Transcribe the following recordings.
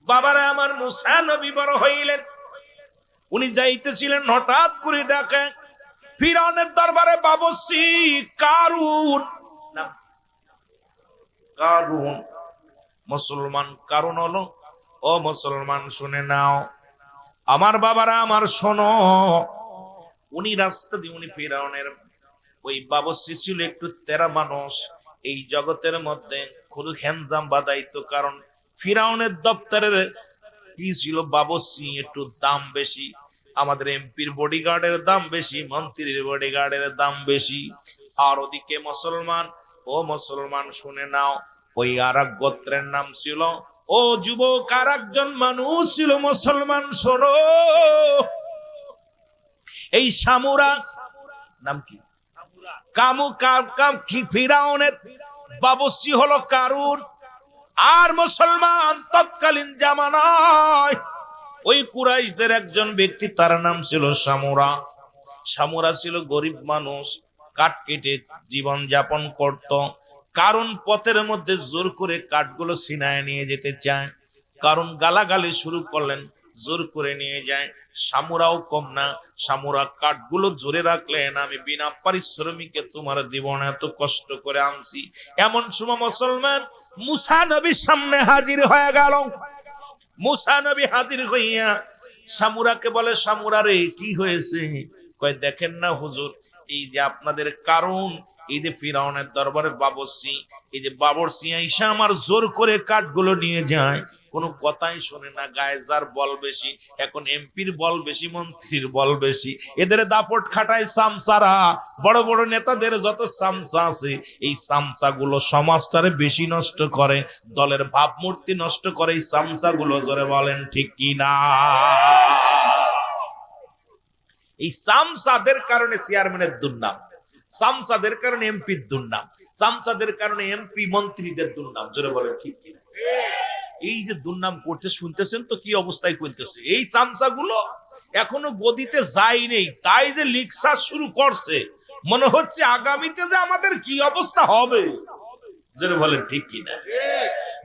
বাবারা আমার মুসা নবী বড় হইলেন। উনি যাইতেছিলেন, হঠাৎ করে দেখে ফিরআউনের দরবারে বাবুর্চি কারুন, কারুন মুসলমান কারুন হলো। ও মুসলমান শুনে নাও, আমার বাবারা আমার শোনো, উনি রাস্তা দিয়ে উনি ফিরআউনের ওই বাবুর্চি ছিল একটু তেরা মানুষ, এই জগতের মধ্যে খুব হ্যান্ডাম বাদাইতো, কারণ ফিরআউনের দপ্তরের কি ছিল, বাবুর্চি একটু দাম বেশি। আমাদের এমপির বডিগার্ডের দাম বেশি, মন্ত্রীর বডিগার্ডের দাম বেশি। আর ওদিকে মুসলমান, ও মুসলমান শুনে নাও, ওই আর এক গোত্রের নাম ছিল, ও যুবক আর একজন মানুষ ছিল মুসলমান শোনো, এই সামুরা নাম কি, ফিরআউনের বাবুর্চি হলো কারুন। আর মুসলমান তৎকালীন জামানায় ওই কুরাইশদের একজন ব্যক্তি, তার নাম ছিল সামুরা। সামুরা ছিল গরিব মানুষ, কাঠ কেটে জীবন যাপন করত। কারণ পথের মধ্যে জোর করে কাঠগুলো সিনায় নিয়ে যেতে চায়, কারণ গালাগালি শুরু করলেন, জোর করে নিয়ে যায়। সামুরাও কম না, সামুরা কাঠগুলো জোরে রাখলেন, আমি বিনা পারিশ্রমিকে তোমার দিব না, এত কষ্ট করে আনছি। এমন সময় মুসলমান মুসা নবীর সামনে হাজির হয়ে গেল। মুসা নবী হাজির হইয়া সামুরাকে বলে, সামুরা রে কি হয়েছে? কয় দেখেন না হুজুর, এই যে আপনাদের কারণ, এই যে ফিরআউনের দরবারে বাবুর্চি, এই যে বাবুর্চি আইসা আমার জোর করে কাঠগুলো নিয়ে যায়, কোনো কথাই শোনে না। গায়ে যার বল বেশি, এখন এমপির বল বেশি, মন্ত্রীর বল বেশি, এদের দাপট খাটায় সামসারা। বড় বড় নেতাদের যত সামসা আছে, এই সামসা গুলো সমাজটারে বেশি নষ্ট করে, দলের ভাবমূর্তি নষ্ট করে এই সামসা গুলো। জোরে বলেন ঠিক কি না? এই সামসাদের কারণে চেয়ারম্যানের দুর্নাম, সামসাদের কারণে এমপির দুর্নাম, সামসাদের কারণে এমপি মন্ত্রীদের দুর্নাম। জোরে বলেন ঠিক কিনা? এই যে দুর্নাম করতে শুনতেছেন তো কি অবস্থায় করতেছে। এই সামসা গুলো এখনো গদিতে যায়নি, তাই যে লিকসা শুরু করছে, মনে হচ্ছে আগামীতে যে আমাদের কি অবস্থা হবে। জোরে বলেন ঠিক কিনা?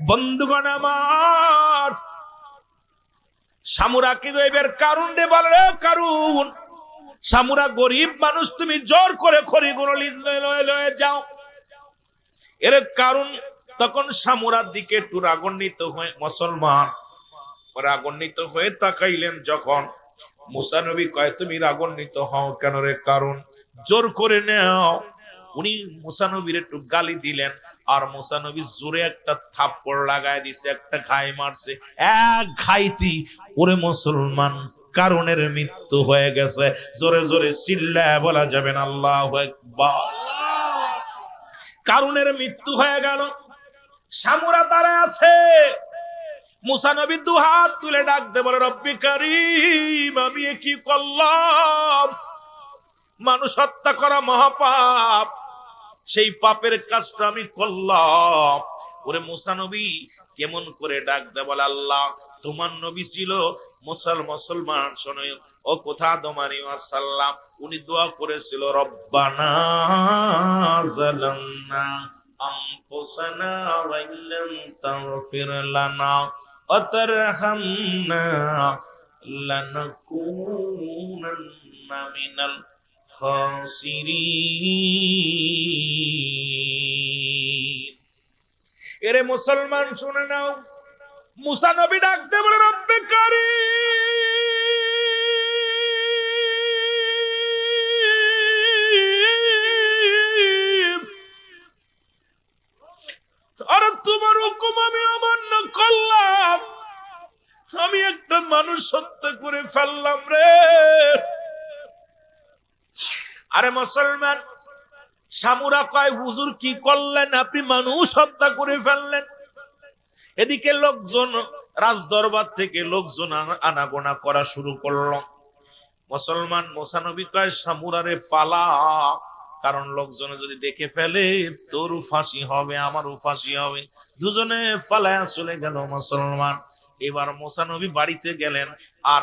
বন্ধুগণ আমার, সামুরাকে এবার কারণ রে বলে, কারণ সামুরা গরিব মানুষ, তুমি জোর করে খড়িগুলো লয়ে যাও। এর কারণ তখন সামুরার দিকে একটু রাগান্বিত হয়ে মুসলমান রাগান্বিত হয়ে তাকাইলেন। যখন মুসা নবী কয়, তুমি রাগান্বিত হও কেন রে? কারণ জোর করে নেও। উনি মুসা নবীর একটু গালি দিলেন, আর মুসা নবী জোরে একটা থাপ্পড় লাগায় দিছে, একটা ঘাই মারছে। এক ঘাইতি ওরে মুসলমান কারণের মৃত্যু হয়ে গেছে। জোরে জোরে চিল্লায় বলা যাবেন আল্লাহু আকবার। কারণের মৃত্যু হয়ে গেল। সামুরা দাঁড়ায় আছে, মুসা নবী দু হাত তুলে ডাক দে বলে, রব্বি কারীম, আমি কি করলাম? মানুষ হত্যা করা মহাপাপ, সেই পাপের কাজটা আমি করলাম। ওরে মুসা নবী কেমন করে ডাক দে বলে, আল্লাহ তোমার নবী ছিল মুসলমান। শোনো, ও কোথা তোমার সাল্লাম, উনি দোয়া করেছিল, রব্বানা যালামনা আনফুসানা ওয়া ইল্লাম তাগফির লানা ওয়া তারহামনা লানাকুনান্না মিনাল খাসিরিন। এরে মুসলমান শুনে নাও, মুসা নবী ডাকতে বলে, রব্বে কারীম, আর তোমার হুকুম আমি অমান্য করলাম, আমি একটা মানুষ হত্যা করে ফেললাম রে। আরে মুসলমান, সামুরা কয়, হুজুর কি করলেন? আপনি মানুষ হত্যা করে ফেললেন। এদিকে লোকজন, রাজ দরবার থেকে লোকজন আনাগোনা করা শুরু করলো। মুসলমান মুসা নবী কয়, সামুরারে পালা, কারণ লোকজনে যদি দেখে ফেলে তোরও ফাঁসি হবে, আমারও ফাঁসি হবে। দুজনে পালায়া চলে গেল মুসলমান। এবার মুসা নবী বাড়িতে গেলেন, আর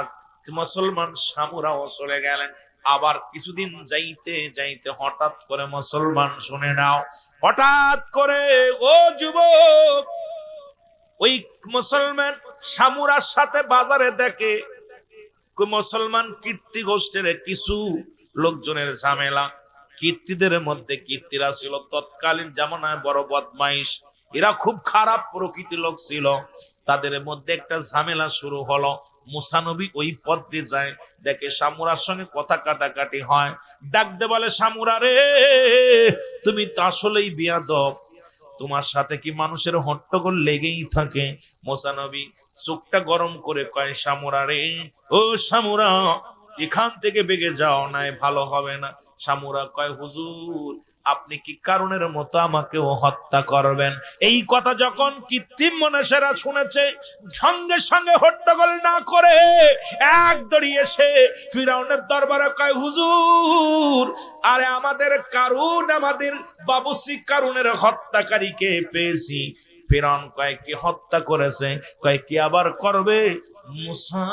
মুসলমান সামুরাও চলে গেলেন। আবার কিছুদিন যাইতে যাইতে হঠাৎ করে মুসলমান শুনে নাও, হঠাৎ করে, ও যুবক, ওই মুসলমান সামুরার সাথে বাজারে দেখে মুসলমান কীর্তি গোষ্ঠীর কিছু লোকজনের ঝামেলা। কীর্তিদের মধ্যে কীর্তিরা ছিল তৎকালীন জামানায় বড় বদমাইশ, এরা খুব খারাপ প্রকৃতির লোক ছিল। তাদের মধ্যে একটা ঝামেলা শুরু হলো। মুসা নবী ওই পথ দিয়ে যায়, দেখে সামুরার সঙ্গে কথা কাটাকাটি হয়। ডাকতে বলে, সামুরা রে, তুমি তো আসলেই বেয়াদব, তোমার সাথে কি মানুষের হট্টগোল লেগেই থাকে? মুসা নবী চোখটা গরম করে কয়, সামুরা রে, ও সামুরা, এখান থেকে বেগে যাও, নাই ভালো হবে না। সামুরা কয়, হুজুর, আপনি কি কারণের মতো আমাকেও হত্যা করবেন? এই কথা যখন কৃত্রিম মনীষীরা শুনেছে, সঙ্গে সঙ্গে হট্টগোল না করে এক দড়িয়ে এসে ফিরাউনের দরবারে কয়, হুজুর, আরে আমাদের কারুন, আমাদের বাবুসি কারুনের হত্যাকারীকে পেয়েছি। ফিরাউন কয়, কি হত্যা করেছে? কয়, কি আবার করবে? মুসা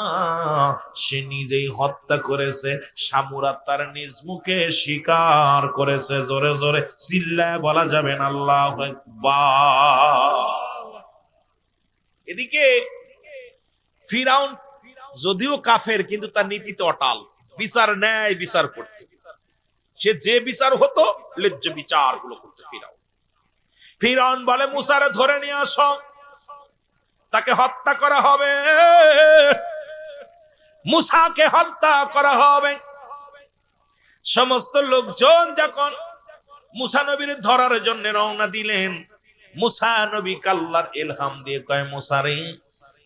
সে নিজেই হত্যা করেছে। সামুরা তার নিজ মুখে স্বীকার করেছে। জোরে জোরে চিল্লায় বলা যাবে না আল্লাহু আকবার। এদিকে ফিরাউন যদিও কাফের, কিন্তু তার নীতিতে অটাল, বিচার ন্যায় বিচার করতে। সে যে বিচার হতো ন্যায্য বিচার গুলো করতে ফিরাউন। ফিরাউন বলে, মুসারে ধরে নিয়ে আসো, তাকে হত্যা করা হবে, মুসাকে হত্যা করা হবে। সমস্ত লোকজন যখন মুসা নবীর ধরার জন্য রওনা দিলেন, মুসা নবী আল্লাহর ইলহাম দিয়ে কয়, মুসা রে,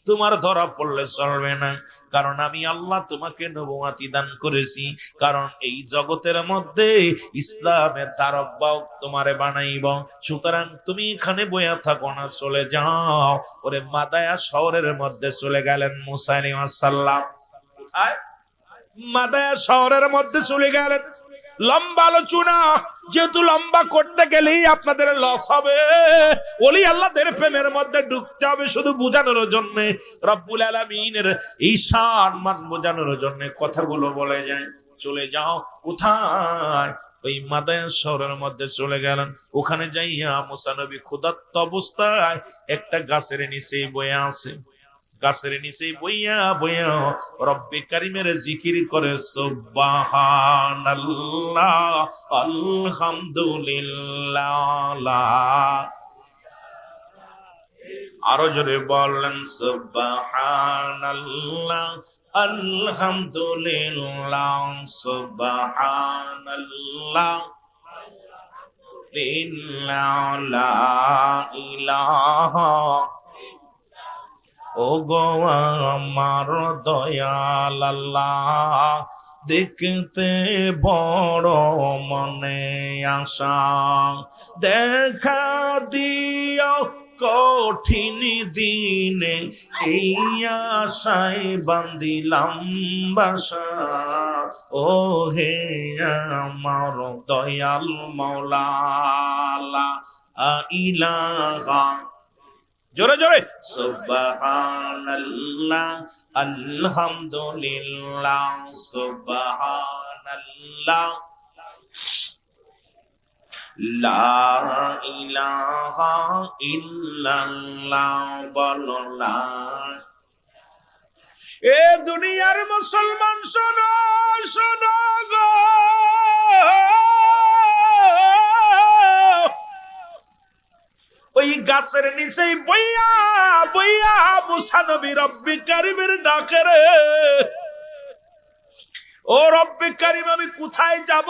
তোমার ধরা পড়লে চলবে না, কারণ আমি আল্লাহ তোমাকে নবুয়তি দান করেছি। কারণ এই জগতের মধ্যে ইসলামের তারব্বাও তোমারে বানাইব। সুতরাং তুমি এখানে বইয়া থাকো না, চলে যাও। ওরে মাদায়া শহরের মধ্যে চলে গেলেন মুসা আলাইহিস সালাম। কোথায়? মাদায়া শহরের মধ্যে চলে গেলেন। লম্বা আলোচনা, যেহেতু লম্বা করতে গেলেই আপনাদের লস হবে। ওলি আল্লাহদের প্রেমের মধ্যে ঢুকতে হবে শুধু বোঝানোর জন্য, রব্বুল আলামিনের এই সম্মান বোঝানোর জন্য কথাগুলো বলে যায়। চলে যাও। কোথায়? ওই মাদায়া শহরের মধ্যে চলে গেলেন। ওখানে যাইয়া মুসা নবী ক্ষুধার্ত অবস্থায় একটা গাছের নিচে বয়ে আছে। গাছের নিচে বইয়া বইয়া রব্বে কারিমের জিকির করে, সুবহানাল্লাহ, আলহামদুলিল্লাহ। আরো জোরে বলেন, সুবহানাল্লাহ, আলহামদুলিল্লাহ, সুবহানাল্লাহ, লা ইলাহা। ও গো আমার দয়াল আল্লাহ, দেখতে বড় মনে আশা, দেখা দিও কঠিন দিনে, এই আশায় বান্দিলাম বাসা। ও হে আমার দয়াল মাওলা, লা ইলাহা। জোরে জোরে, সুবহানাল্লাহ, আলহামদুলিল্লাহ, সুবহানাল্লাহ, লা ইলাহা ইল্লাল্লাহ। বলো না। এ দুনিয়ার মুসলমান শোনো, শোনো গো, ওই গাছের নিচে বইয়া বইয়া মুসা নবী রব্বে কারিমের ডাকে রে, ও রব্বে কারিম, আমি কোথায় যাব,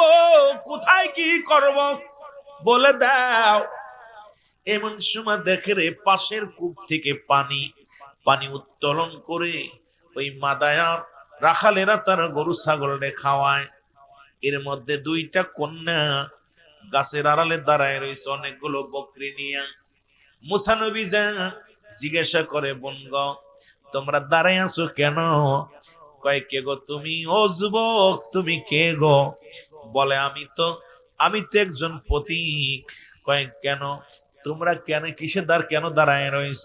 কোথায় কি করব, বলে দাও। এমন সময় দেখে রে, পাশের কূপ থেকে পানি উত্তোলন করে ওই মাদায়ার রাখালেরা তার গরু ছাগলরে খাওয়ায়। এর মধ্যে দুইটা কন্যা গাছের আড়ালে দাঁড়ায় রয়েছে অনেকগুলো বকরি নিয়ে। মুসা নবী যা জিজ্ঞাসা করে, বোন গো, তোমরা দাঁড়ায় আছো কেন? কয়, কে গো তুমি? ও যুবক, তুমি কে গো? বলে, আমি তো একজন পথিক। কয়, কেন তোমরা কিসের কেন দাঁড়ায় রয়েছ?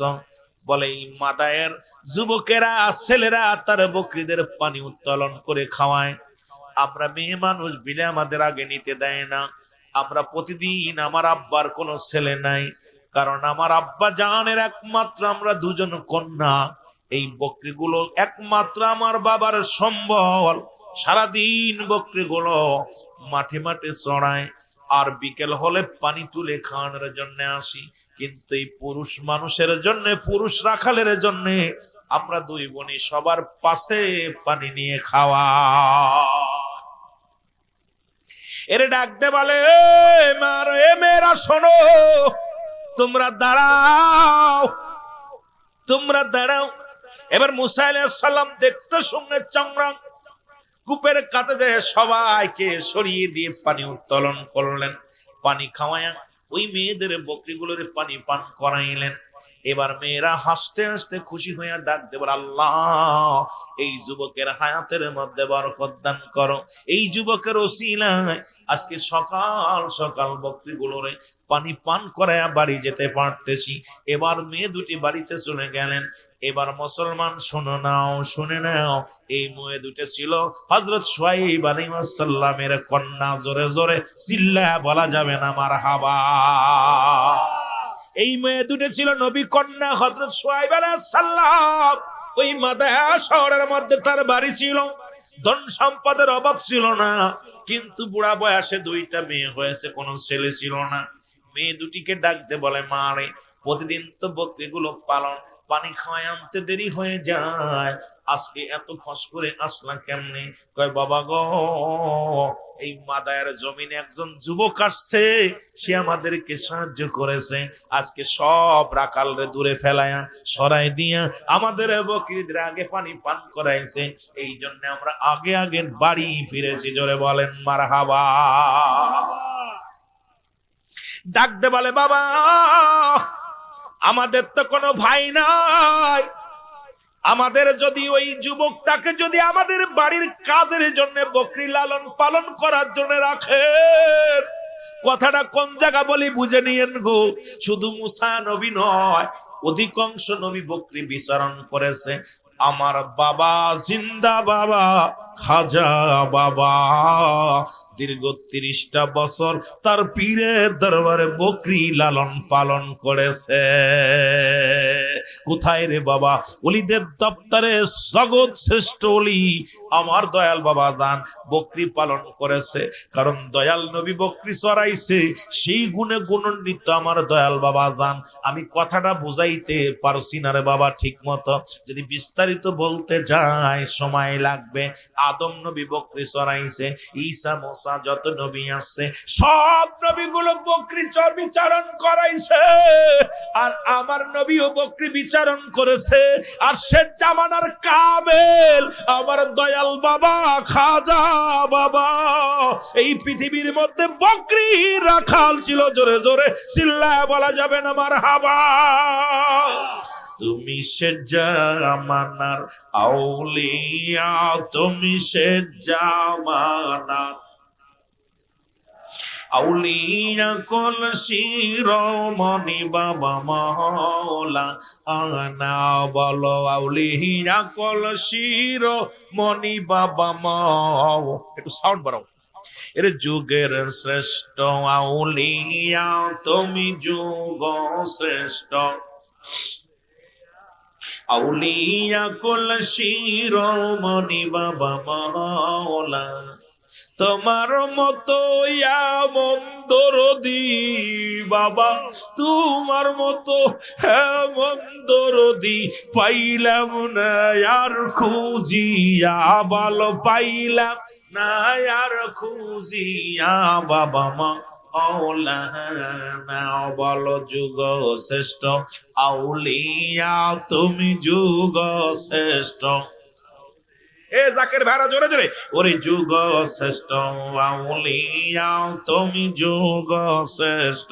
বলে, এই মাদায়ের যুবকেরা ছেলেরা তার বকরিদের পানি উত্তোলন করে খাওয়ায়। আমরা মেয়ে মানুষ বিলে আমাদের আগে নিতে দেয় না। আমরা প্রতিদিন, আমার আব্বার কোনো ছেলে নাই, কারণ আমার আব্বা জানের একমাত্র আমরা দুজন কন্যা, এই বকরিগুলো একমাত্র আমার বাবার সম্বল। সারাদিন বকরিগুলো মাঠে মাঠে চড়ায়, আর বিকেল হলে পানি তুলে খাওয়ানোর জন্য আসি। কিন্তু এই পুরুষ মানুষের জন্য, পুরুষ রাখালের জন্য আমরা দুই বোনই সবার পাশে পানি নিয়ে খাওয়া। এরে ডাকতে বলে, এ মেয়েরা শোনো, তোমরা দাঁড়াও, তোমরা দাঁড়াও। এবার মুসা আলাইহিস সালাম দেখতে শুনে চামড়া কূপের কাছে যায়, সবাইকে সরিয়ে দিয়ে পানি উত্তোলন করলেন। পানি খাওয়ায়া ওই মেয়েদের বকরিগুলোর পানি পান করাইলেন। এবার মেয়েরা হাসতে হাসতে খুশি হইয়া ডাক দেবার, আল্লাহ এই যুবকের হায়াতের মধ্যে বরকত দান করো, এই যুবকের ওসিলায় আজকে সকাল সকাল বকরিগুলোরে পানি পান করায়া বাড়ি যেতে পারতেছি। এবার মেয়ে দুটি বাড়িতে চলে গেলেন। এবার মুসলমান শুনে নাও, শুনে নাও, এই মেয়ে দুটো ছিল হযরত শুআয়ব আলাইহিস সালামের কন্যা। জোরে জোরে চিল্লায়া বলা যাবে না মারহাবা। এই মেয়ে দুটো ছিল নবী কন্যা হযরত শুআয়ব আলাইহিস সালাম। ওই মাদায়া শহরের মধ্যে তার বাড়ি ছিল, ধন সম্পদের অভাব ছিল না, কিন্তু বুড়া বয়সে দুইটা মেয়ে হয়েছে, কোনো ছেলে ছিল না। মেয়ে দুটিকে ডাকতে বলে, মা রে, প্রতিদিন তো বকরিগুলো পালন, পানি খাওয়ায় আনতে দেরি হয়ে যায়, আজকে এত ফস করে আসলা কেমনে? কয়, বাবা গো, এই মাদায়ের জমিনে একজন যুবক আসছে, সে আমাদেরকে সাহায্য করেছে, আজকে সব রাখালরে দূরে ফেলায়া সরাই দিয়া আমাদের বকরিদের আগে পানি পান করাইছে, এই জন্য আমরা আগে আগে বাড়ি ফিরেছি। জোরে বলেন মারহাবা। ডাকতে বলে, বাবা আমাদের তো কোনো ভাই নাই, আমাদের যদি ওই যুবকটাকে যদি আমাদের বাড়ির কাজের জন্য বকরি লালন পালন করার জন্য রাখেন, কথাটা কোন জায়গা বলি বুঝে নিয়েন গো। শুধু মুসা নবী নয়, অধিকাংশ নবী বকরি বিচারণ করেছে। আমার বাবা জিন্দা, বাবা খাজা বাবা দীর্ঘ 30টা বছর তার পীরের দরবারে বকরি লালন পালন করেছে। কোথায় রে বাবা? ওলিদের দপ্তরে জগৎ শ্রেষ্ঠ ওলি আমার দয়াল বাবা জান বকরি পালন করেছে, কারণ দয়াল নবী বকরি চড়াইছে, সেই গুণে গুণান্বিত আমার দয়াল বাবা জান। আমি কথাটা বুঝাইতে পারছি না রে বাবা ঠিক মতো, যদি বিস্তারিত বলতে যাই সময় লাগবে। আদম নবী বকরি চড়াইছে, ঈসা মুসা যত নবী আছে সব নবীগুলো বকরি বিচারণ করাইছে, আর আমার নবীও বকরি বিচারণ করেছে। আর সে জামানার কামেল আমার দয়াল বাবা খাজা বাবা এই পৃথিবীর মধ্যে বকরি রাখাল ছিল। জোরে জোরে চিল্লায় বলা যাবে না মারহাবা। তুমি সে জামানার আউলিয়া, তুমি সে জামানার আউলিয়া, কল শিরোমণি বাবা মওলা আনা। বলো আউলিয়া কল শিরোমণি বাবা মও, একটু সাউন্ড বাড়াও। এর যুগের শ্রেষ্ঠ আউলিয়া, তুমি যুগ শ্রেষ্ঠ আউলিয়া, কল শিরোমণি বাবা মওলা। তোমার মতো এমন দরদি বাবা, তোমার মতো এমন দরদি পাইলাম না আর খুঁজিয়া, ভালো পাইলাম না আর খুঁজিয়া বাবা মা না। বলো যুগ শ্রেষ্ঠ আউলিয়া, তুমি যুগ শ্রেষ্ঠ। এ জাকের ভাইরা জোরে জোরে, ওরে যুগ শ্রেষ্ঠ আউলিয়া, তুমি যুগ শ্রেষ্ঠ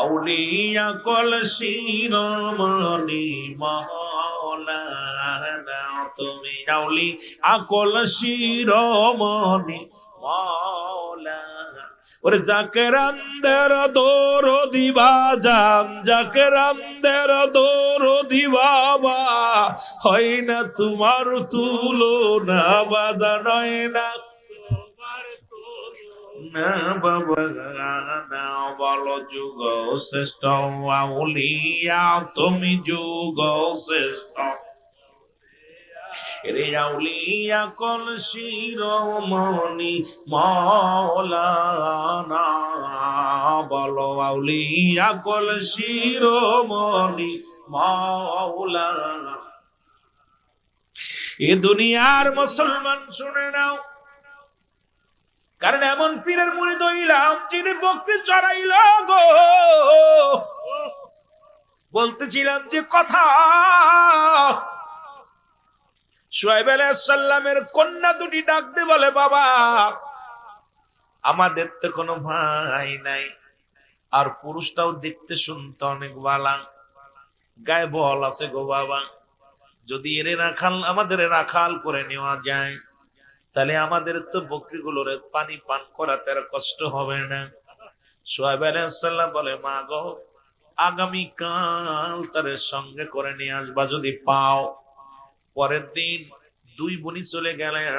আউলিয়া, কল শিরোমণি মাওলানা। তুমি আউলিয়া কল শিরোমণি মাওলানা। ওরে জাকেরানদের দরদি বাজান, জাকেরানদের দরদি বাবা, হয় না তোমার তুলনা বাজান, হয় না না বাবা না বলো যুগ শ্রেষ্ঠ আউলিয়া তুমি যুগ শ্রেষ্ঠ রে আউলিয়া কল শিরোমণি মাওলানা বলো আউলিয়া কল শিরোমণি মাওলানা। এ দুনিয়ার মুসলমান শুনে নাও, কারণ এমন পীরের মুরিদ হইলাম যিনি ভক্তি চড়াইল গো। বলতেছিলাম যে কথা, শুআয়ব আলাইহিস সালামের কন্যা দুটি ডাক দিয়ে বলে, বাবা আমাদের তো কোনো ভাই নাই, আর পুরুষটাও দেখতে শুনতে অনেক ভালো, গায়ে বল আছে গো বাবা, যদি এর রাখাল আমাদের রাখাল করে নেওয়া যায় তাহলে আমাদের তো বকরিগুলোর পানি পান করাতে আর কষ্ট হবে না। শুআয়ব আলাইহিস সালাম বলে, মা গো আগামীকাল তার সঙ্গে করে নিয়ে আসবা যদি পাও। পরের দিন দুই বোনই চলে গেলেন,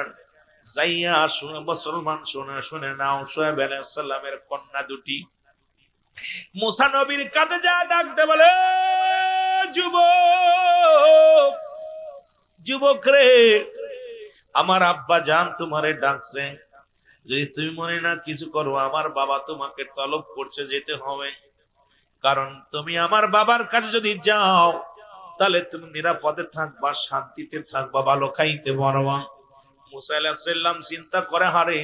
যাইয়া শুনে মুসলমান শুনে নাও, শুআয়ব আলাইহিস সালামের কন্যা দুটি মুসা নবীর কাছে যা ডাকতে বলে, যুবক যুবক রে, আমার আব্বা জান তোমারে ডাকছে, যদি তুমি মনে না কিছু করো আমার বাবা তোমাকে তলব করছে, যেতে হবে, কারণ তুমি আমার বাবার কাছে যদি যাও তাহলে তুমি নিরাপদে থাকবা, শান্তিতে থাকবা, ভালো খাইতে পারবা। মুসা আলাইহিস সালাম চিন্তা করে, হারে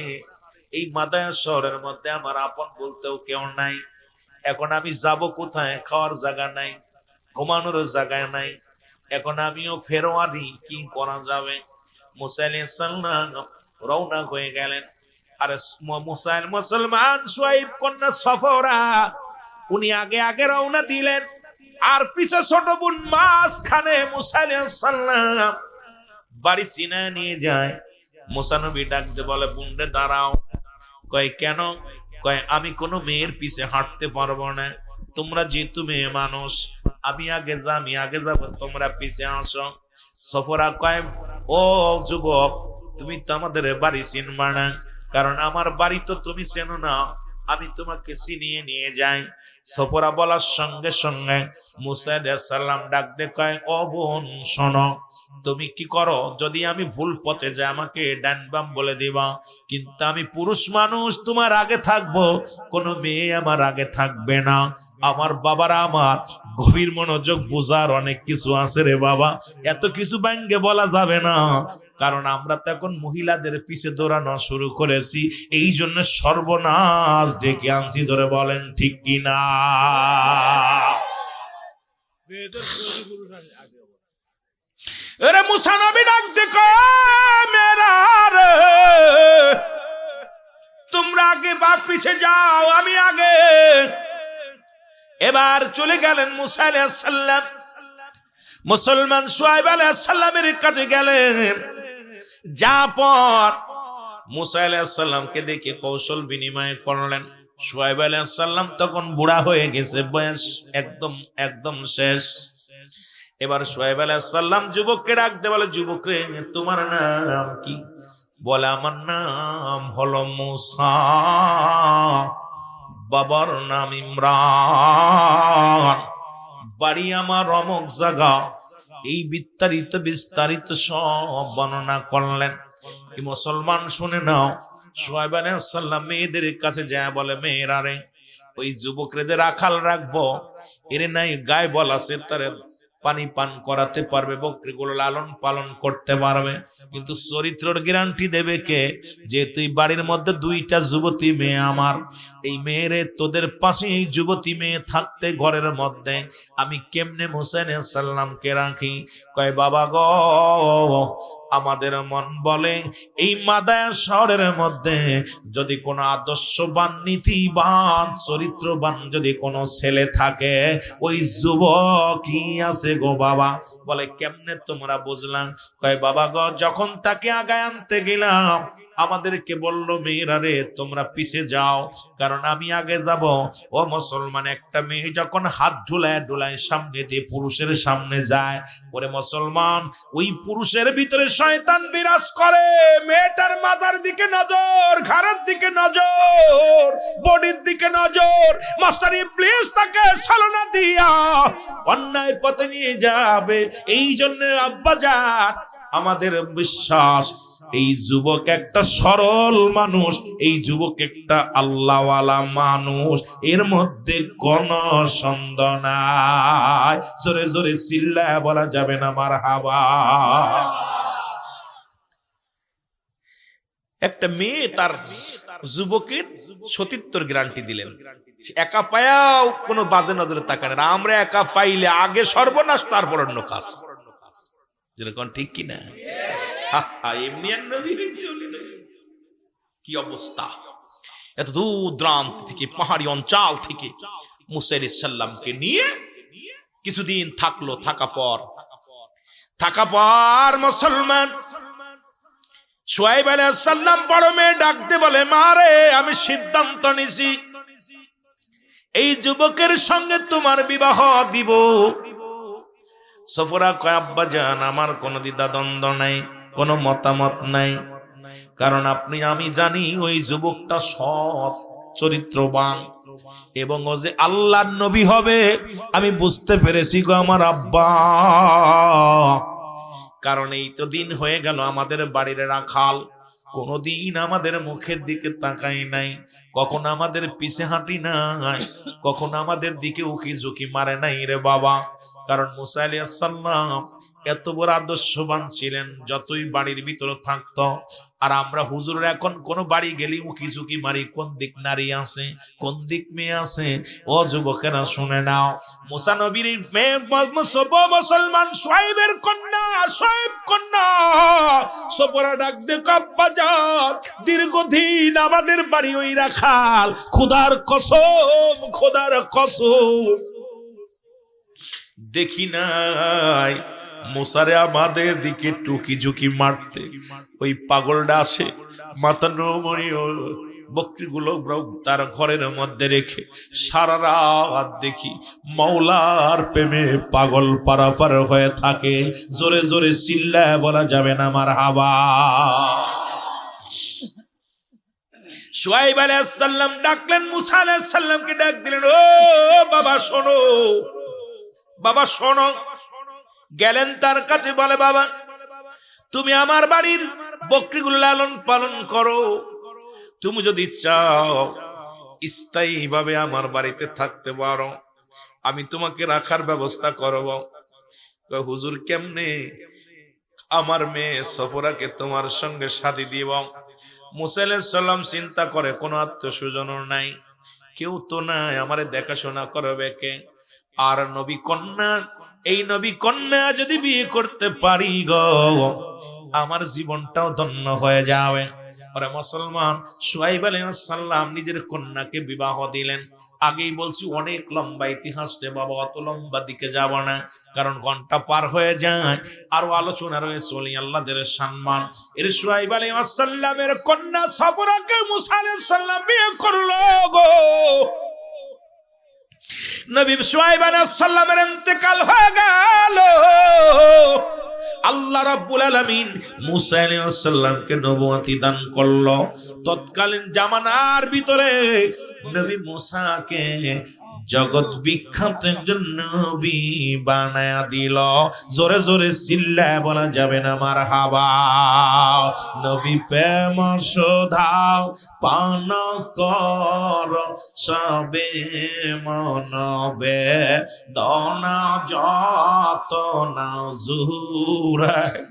এই মাদায়া শহরের মধ্যে আমার আপন বলতেও কেউ নাই, এখন আমি যাব কোথায়? খাওয়ার জায়গা নাই, ঘুমানোর জায়গা নাই, এখন আমিও ফেরোয়ারি, কি করা যাবে? মুসা আলাইহিস সালাম রওনা হয়ে গেলেন। আর মুসলমান শুআয়ব কন্যা সফরা উনি আগে আগে রওনা দিলেন, আর পিছে ছোট বোন মাঝখানে। মুসা আলাইহিস সালাম বাড়ি সিনায় নিয়ে যায়। মুসা নবী ডাকতে বলে, বোনরে দাঁড়াও। কয় কেন? কয় আমি কোনো মেয়ের পিছে হাঁটতে পারবো না, তোমরা যেহেতু মেয়ে মানুষ, আমি আগে যাব, তোমরা পিছে আসো। সফরা কয়, ও যুবক তুমি তো আমাদের বাড়ি চিনবা না, কারণ আমার বাড়ি তো তুমি চেনো না, আমি তোমাকে চিনিয়ে নিয়ে যাই। সফরা বলার সঙ্গে সঙ্গে মুসা আলাইহিস সালাম ডাক দিয়ে কয়, ও বোন শোনো, তুমি কি করো, যদি আমি ভুল পথে যাই আমাকে ডান বাম বলে দিবা, কিন্তু আমি পুরুষ মানুষ, তোমার আগে থাকবো, কোনো মেয়ে আমার আগে থাকবে না। আমার বাবারা আমার গভীর মনোযোগ বোঝার অনেক কিছু আছে রে বাবা, এত কিছু ব্যাঙ্গে বলা যাবে না, কারণ আমরা তো এখন মহিলাদের পিছে দৌড়ানো শুরু করেছি, এই জন্য সর্বনাশ ডেকে আনছি। ধরে বলেন ঠিক কিনা? মুসা নবী ডাকতে কয়, মেয়েরা রে, তোমরা আগে বাপ পিছে যাও, আমি আগে। এবার চলে গেলেন মুসা আলাইহিস সালাম। মুসলমান শুআয়ব আলাইহিস সালামের কাছে গেলেন, যা পর মুসা আলাইহিস সালামকে দেখে কৌশল বিনিময় করলেন। শুআয়ব আলাইহিস সালাম তখন বুড়া হয়ে গেছে, বয়স একদম শেষ। এবার শুআয়ব আলাইহিস সালাম যুবককে ডাকতে বলে, যুবক রে তোমার নাম কি? বলে, আমার নাম হলো মুসা, বাবার নাম ইমরান, বাড়ি আমার অমুক জায়গা। এই বিস্তারিত সব বর্ণনা করলেন। কি মুসলমান শুনে নাও, শুআয়ব আলাইহিস সালাম মেয়েদের কাছে যায় বলে, মেয়েরা রে, ওই যুবকরে যে রাখাল রাখবো, এর নাই গায়ে বল আছে, তারে পানি পান করাতে পারবে, বকরিগুলো লালন পালন করতে পারবে, কিন্তু চরিত্রের গ্যারান্টি দেবে কে? যে তুই বাড়ির মধ্যে দুইটা যুবতী মেয়ে আমার, এই মেয়েরে তোদের পাশে এই যুবতী মেয়ে থাকতে ঘরের মধ্যে আমি কেমনে মুসা আলাইহিস সালামকে রাখি? কয়, বাবা গো, আমাদের মন বলে এই মাদায়া শহরের মধ্যে যদি কোনো আদর্শবান, নীতিবান, চরিত্রবান যদি কোনো ছেলে থাকে, ওই যুবকই আছে গো বাবা। বলে, কেমনে তোমরা বুঝলাম? কয়, বাবা গো, যখন তাকে আগায় আনতে গেলাম আমাদেরকে বলল, মেয়েরা রে তোমরা পিছে যাও, কারণ আমি আগে যাব। ও মুসলমান, একটা মেয়ে যখন হাত ঢুলায় সামনে দিয়ে পুরুষের সামনে যায়, ওরে মুসলমান, ওই পুরুষের ভিতরে শয়তান বিরাজ করে। মেয়েটার মাথার দিকে নজর, ঘাড়ের দিকে নজর, বডির দিকে নজর। মাস্টার ইবলিস তাকে ছলনা দিয়া অন্যায় পথে নিয়ে যাবে। এই জন্য আব্বাজান আমাদের বিশ্বাস, এই যুবক একটা সরল মানুষ, এই যুবক একটা আল্লাহওয়ালা মানুষ, এর মধ্যে কোন সন্দেহ নাই। জোরে জোরে চিল্লায় বলা যাবে না মারহাবা। একটা মেয়ে তার যুবকের সতীত্বর গ্যারান্টি দিলেন, একা পায়াও কোনো বাজে নজরে তাকায় না। আমরা একা পাইলে আগে সর্বনাশ, তারপর অন্য কাজ। যেরকম ঠিক কিনা? এমনি কি অবস্থা! এত দূর দূরান্ত থেকে, পাহাড়ি অঞ্চল থেকে মুসা আলাইহিস সালামকে নিয়ে কিছুদিন থাকলো। থাকা পর মুসলমান শুআয়ব আলাইহিস সালাম বড় মেয়ে ডাকতে বলে, মা রে, আমি সিদ্ধান্ত নিছি এই যুবকের সঙ্গে তোমার বিবাহ দিব। সফরা কয়, আব্বা জান, আমার কোনো দ্বিধা দ্বন্দ্ব নাই, কোনো মতামত নাই। কারণ আমি জানি ওই যুবকটা সৎ চরিত্রবান এবং ও যে আল্লাহর নবী হবে আমি বুঝতে পেরেছি গো আমার আব্বা। কারণ এই তো দিন হয়ে গেল আমাদের বাড়ির রাখাল কোনদিন আমাদের মুখের দিকে তাকাই নাই, কখনো আমাদের পিছে হাঁটি নাই, কখনো আমাদের দিকে উকি ঝুঁকি মারে নাই রে বাবা। কারণ মুসা আলাইহিস সালাম এত বড় আদর্শবান ছিলেন, যতই বাড়ির ভিতরে থাকতো। আর আমরা হুজুরের এখন কোন বাড়ি গেলি উকি ঝুঁকি মারি, কোন দিক নারী আছে, কোন দিক মেয়ে আছে। ও যুবকেরা শুনে নাও, মুসা নবীর মেয়ে মুসলমান শুআয়বের কন্যা, শুআয়ব কন্যা সবরা ডাক দে, আব্বা জান, দীর্ঘদিন আমাদের বাড়ি ওই রাখাল, খোদার কসম দেখি নাই মুসারে আমাদের দিকে টুকি ঝুঁকি মারতে। ওই পাগলটা আসে, মাথা নমরি বকরিগুলো তার ঘরের মধ্যে রেখে সারা রাত দেখি মাওলার প্রেমে পাগল পারাপার হয়ে থাকে। জোরে জোরে চিল্লায় বলা যাবে না মারহাবা। শুআয়ব আলাইহিস সালাম ডাকলেন, মুসা আলাইহিস সালামকে ডাক দিলেন, ও বাবা শোনো, বাবা শোনো। গেলেন তার কাছে, বলে, বাবা তুমি আমার বাড়ির বকরিগুলো লালন পালন করো, তুমি যদি চাও স্থায়ী ভাবে আমার বাড়িতে থাকতে পারো, আমি তোমাকে রাখার ব্যবস্থা করব। হুজুর কেমনে? আমার মেয়ে সফরাকে তোমার সঙ্গে শাদী দিব। মুসা আলাইহিস সালাম চিন্তা করে, কোনো আত্মীয় স্বজনও নাই, কেউ তো নাই, আমারে দেখাশোনা করবে কে? আর নবী কন্যা, এই নবী কন্যা যদি বিয়ে করতে পারি গো, আমার জীবনটাও ধন্য হয়ে যাবে। ওরে মুসলমান, শুআয়ব আলাইহিস সালাম নিজের কন্যাকে বিবাহ দিলেন। আগেই বলছি অনেক লম্বা ইতিহাস রে বাবা, অত লম্বা দিকে যাব না, কারণ ঘন্টা পার হয়ে যায়। আরো আলোচনা রয়েছে ওলি আল্লাহদের সম্মান। এর শুআয়ব আলাইহিস সালামের কন্যা সফরাকে মুসা আলাইহিস সালাম বিয়ে করলো গো। নবী শুআয়ব আলাইহিস সালামের ইন্তেকাল হয়ে গেল। আল্লাহ রাব্বুল আলামিন মুসা আলাইহিস সালামকে নবুয়তি দান করলো। তৎকালীন জামানার ভিতরে নবী মুসাকে জগৎ বিখ্যাত একজন নবী বানায়া দিল। জোরে জোরে চিল্লায় বলা যাবে না মারহাবা। নবী প্রেম শোধাও পান কর সবে মনবে দনা যত না জুরায়।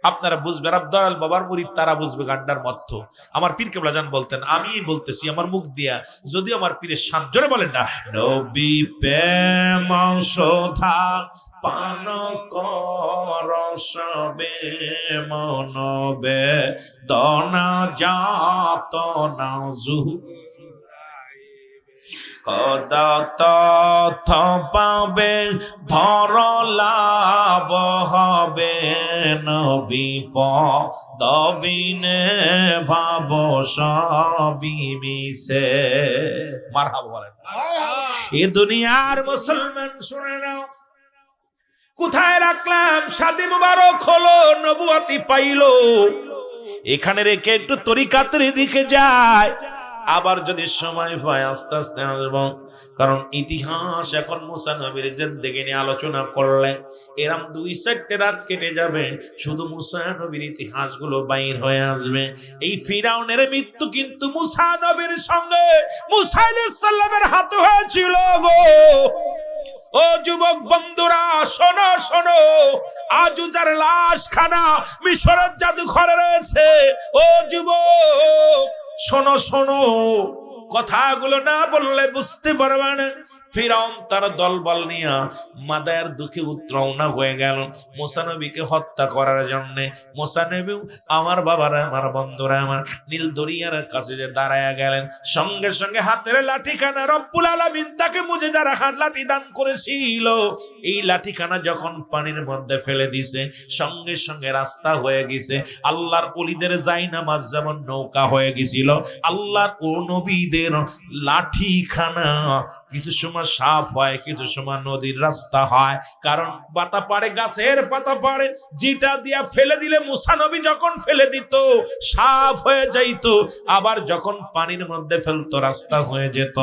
আপনারা বুঝবেন, আব্দুল বাবার মুরিদ তারা বুঝবে গান্ডার মধ্য। আমার পীর কেবলা জান বলতেন, আমি বলতেছি আমার মুখ দিয়া, যদি আমার পীরের শান জোরে বলেন না, নবী প্রেম শোধা পান কর সবে মনবে দনা যাত না জু তথ পাবে ধর লাভ হবে নবী পদবিনে ভাব সবই মিশে। মারহাবা বলেন। এ দুনিয়ার মুসলমান শুনে নাও, কোথায় রাখলাম? শাদী মুবারক হলো, নবুয়তি পাইলো, এখানে রেখে একটু তরিকাতের দিকে যায়। আবার যদি সময় পায় আস্তে আস্তে আসবো, কারণ ইতিহাস এখন মুসা নবীর জিন্দেগি নিয়ে আলোচনা করলে এরম 2-4 রাত কেটে যাবে, শুধু মুসা নবীর ইতিহাস গুলো বাইর হয়ে আসবে। এই ফিরাউনের মৃত্যু কিন্তু মুসা নবীর সঙ্গে মুসা আলাইহিস সালামের হাতে হয়েছিল গো। ও যুবক বন্ধুরা, শোনো শোনো, আজও যার লাশ খানা মিশরের জাদুঘরে রয়েছে, ও যুবক শোনো শোনো, কথাগুলো না বললে বুঝতে পারবে না। ফিরাউন তার দলবল নিয়ে মাদায়ের দুঃখে উত্রওনা হয়ে গেল মুসা নবীকে হত্যা করার জন্য। মুসা নবী আমার বাবারা, আমার বন্ধুরা, আমার নীল দরিয়ার কাছে যে দাঁড়ায়া গেলেন, সঙ্গে সঙ্গে হাতের লাঠিখানা রব্বুল আলামিন তাকে মুজিজার হাত লাঠি দান করেছিল। এই লাঠিখানা যখন পানির মধ্যে ফেলে দিছে, সঙ্গে সঙ্গে রাস্তা হয়ে গেছে। আল্লাহর ওলিদের জায়নামাজ যেমন নৌকা হয়ে গেছিল, আল্লাহর ও নবীদের লাঠিখানা কিছু সময় সাপ হয়, কিছু সময় নদীর রাস্তা হয়। কারণ পাতা পাড়ে, গাছের পাতা পাড়ে, যেটা দিয়া ফেলে দিলে মুসা নবী যখন ফেলে দিত সাপ হয়ে যাইত, আবার যখন পানির মধ্যে ফেলতো রাস্তা হয়ে যেত।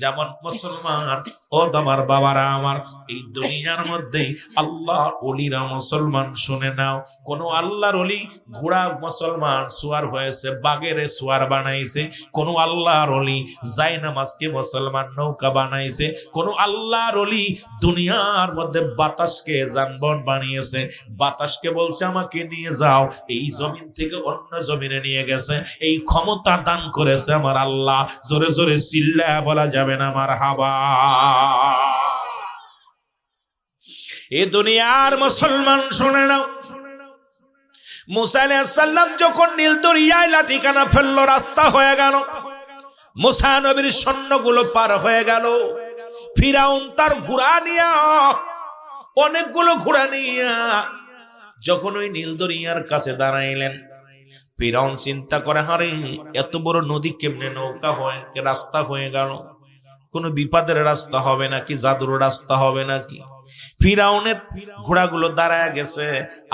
যেমন মুসলমান ও আমার বাবারা আমার, এই দুনিয়ার মধ্যে আল্লাহ ওলিরা মুসলমান, শুনে নাও, কোন আল্লাহর ওলি ঘোড়া মুসলমান সুয়ার হয়েছে, বাগের সুয়ার বানাইছে। কোন আল্লাহর ওলি জায়নামাজকে মুসলমান নৌকা বানাইছে। কোন আল্লাহর ওলি দুনিয়ার মধ্যে বাতাসকে যানবাহন বানিয়েছে। বাতাসকে বলছে আমাকে নিয়ে যাও, এই জমিন থেকে অন্য জমিনে নিয়ে গেছে। এই ক্ষমতা দান করেছে আমার আল্লাহ। জোরে জোরে চিল্লা বলা যাবে না মারহাবা। এ দুনিয়ার মুসলমান শুনে নাও, মুসা আলাইহিস সালাম যখন নীল দরিয়ায় লাঠিখানা ফেললো, রাস্তা হয়ে গেল, মুসা নবীর সৈন্যগুলো পার হয়ে গেল। ফিরাউন তার ঘোড়া নিয়া, অনেকগুলো ঘোড়া নিয়া যখন ওই নীল দরিয়ার কাছে দাঁড়াইলেন, ফিরাউন চিন্তা করে, হারে এত বড় নদী কেমনে নৌকা হয়ে রাস্তা হয়ে গেল? কোন বিপদের রাস্তা হবে নাকি, জাদুর রাস্তা হবে নাকি? ফিরাউনের ঘোড়াগুলো দাঁড়ায় গেছে।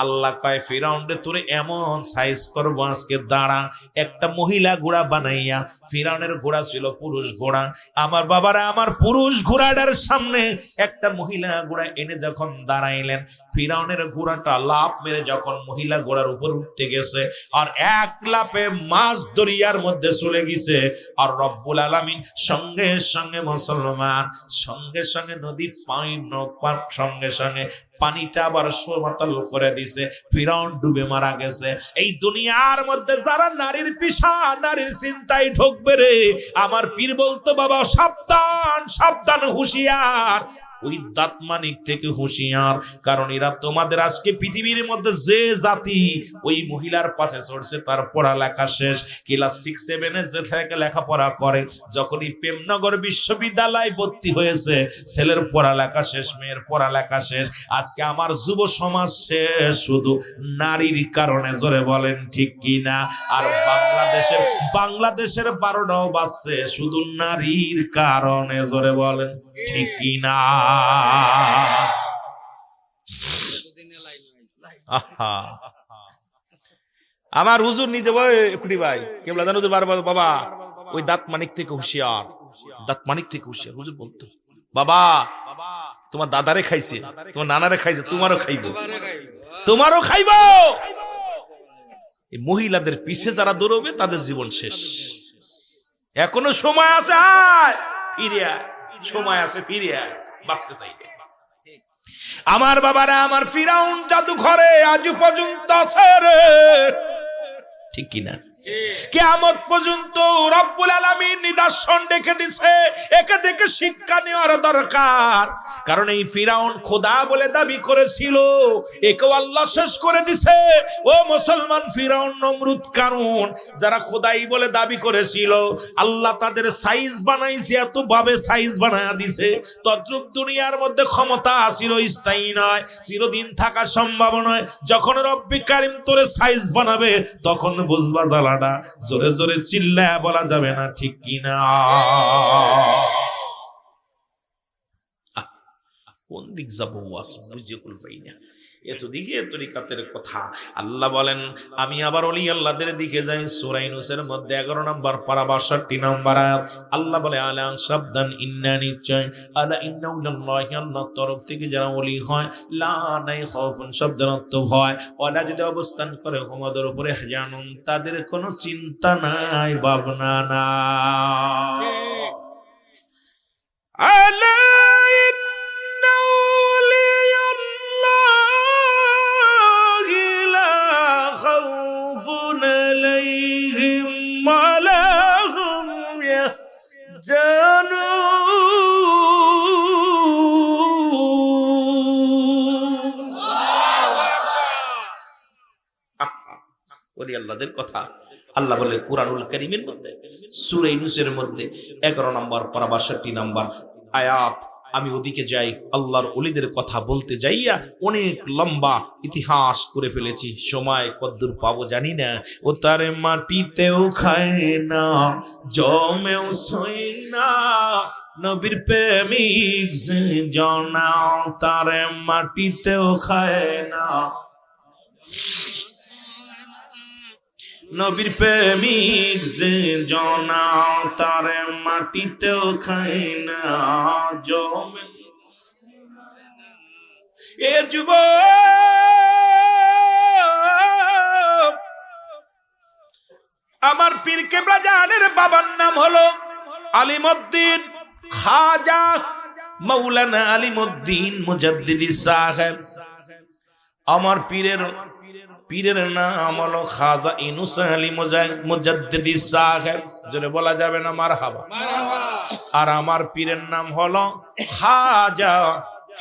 আল্লাহ কয়, ফিরাউন রে তোরে এমন সাইজ করবো আজকে, দাঁড়া। একটা মহিলা ঘোড়া বানাইয়া, ফিরাউনের ঘোড়া ছিল পুরুষ ঘোড়া, আমার বাবারা আমার, পুরুষ ঘোড়াটার সামনে একটা মহিলা ঘোড়া এনে যখন দাঁড়াইলেন, ফিরাউনের ঘোড়াটা লাফ মেরে যখন মহিলা ঘোড়ার উপর উঠতে গেছে, আর এক লাফে মাছ দরিয়ার মধ্যে চলে গেছে। আর রব্বুল আলামিন সঙ্গে সঙ্গে মুসলমান, সঙ্গে সঙ্গে নদী পানি সঙ্গে সঙ্গে পানিটা আবার সমতল করে দিছে। ফিরাউন ডুবে মারা গেছে। এই দুনিয়ার মধ্যে যারা নারীর পিছা, নারীর চিন্তায় ঢুকবে রে, আমার পীর বলতো, বাবা সাবধান সাবধান, হুঁশিয়ার। ওই দাঁতমানিক থেকে হুঁশিয়ার, কারণ এরা তোমাদের আজকে পৃথিবীর মধ্যে যে জাতি ওই মহিলার পাশে চড়ছে, তার পড়ালেখা শেষ, ক্লাস 6-7 যে থেকে লেখাপড়া করে, যখনই প্রেমনগর বিশ্ববিদ্যালয় ভর্তি হয়েছে, ছেলের পড়ালেখা শেষ, মেয়ের পড়ালেখা শেষ। আজকে আমার যুব সমাজ শেষ শুধু নারীর কারণে, জোরে বলেন ঠিক কিনা? আর বাংলাদেশের 12টাও বাজছে শুধু নারীর কারণে, জোরে বলেন ঠিক কিনা? আমার হুজুর নিজে ভাই কেবলা জানো যে বারবার, বাবা ওই দাঁত মানিক থেকে হুঁশিয়ার, দাঁত মানিক থেকে হুঁশিয়ার। হুজুর বলতো, বাবা তোমার দাদারে খাইছে, তোমার নানারে খাইছে, তোমারও খাইব, তোমারও খাইব। এই মহিলাদের পিছে যারা দৌড়বে তাদের জীবন শেষ। এখনো সময় আছে, আয় ফিরে আয়, সময় আছে, ফিরে আয়, বাঁচতে চাইবে। আমার বাবারা আমার, ফিরাউন জাদুঘরে আজ পর্যন্ত আছে রে, ঠিক কিনা? কিয়ামত পর্যন্ত রব্বুল আলামিন নিদর্শন রেখে দিয়েছে, একে দেখে শিক্ষা নেওয়ার দরকার। কারণ এই ফিরাউন খোদা বলে দাবি করেছিল, একেও আল্লাহ শেষ করে দিছে। ও মুসলমান, ফিরাউন, নমরুদ, কারুন যারা খোদাই বলে দাবি করেছিল, আল্লাহ তাদের সাইজ বানাইছে, এত ভাবে সাইজ বানায়া দিছে, তদ্রুপ দুনিয়ার মধ্যে ক্ষমতা চিরস্থায়ী নয়, চিরদিন থাকা সম্ভব নয়। যখন রব্বি কারিম তোরে সাইজ বানাবে, তখন বুঝবা জ্বালা। জোরে জোরে চিল্লা বলা যাবে না, ঠিক কিনা? কোন দিক যাবো ওয়াজ বুঝে করবেই না। এতদিকে তরিকাতের কথা। আল্লাহ বলেন আমি আবার ওলি আল্লাহদের দিকে যাই। সূরা ইউনূসের মধ্যে 11 নম্বর পারা 62 নম্বর আয়াত। আল্লাহ বলে আলা সাবধান ইন্না নিশ্চয় আলা ইন্না উল্লাহি আল্লাহর তরফ থেকে যারা ওলি হয় লা নাই খাউফুন সাবধানত ভয় ওয়ালা যদি অবস্থান করে হুমাদের উপরে জানুন তাদের কোনো চিন্তা নাই ভাবনা নাই। আলা আল্লাহদের কথা আল্লাহ বলে কুরআনুল কারীমের মধ্যে সূরা ইউনূসের মধ্যে 11 নম্বর পারা 62 নম্বর আয়াত। আমি ওদিকে যাই আল্লাহর ওলিদের কথা বলতে যাইয়া অনেক লম্বা ইতিহাস করে ফেলেছি, সময় কদ্দুর পাবো জানি না। ও তার মাটিতেও খায় না জমেও সই না নবীর প্রেমিক জনা তার মাটিতেও খায় না নবীর প্রেমিক যে জনা তার মাটিতেও খায় না জমে। এ যুবক আমার পীর কেবলা জানের বাবার নাম হলো আলিমউদ্দিন খাজা মাওলানা আলিমউদ্দিন মুজাদ্দিদি সাহেব। আমার পীরের নাম হলো খাজা ইউনূস আলী মুজাদ্দিদি সাহেব। জোরে বলা যাবে না মারহাবা। আর আমার পীরের নাম হলো খাজা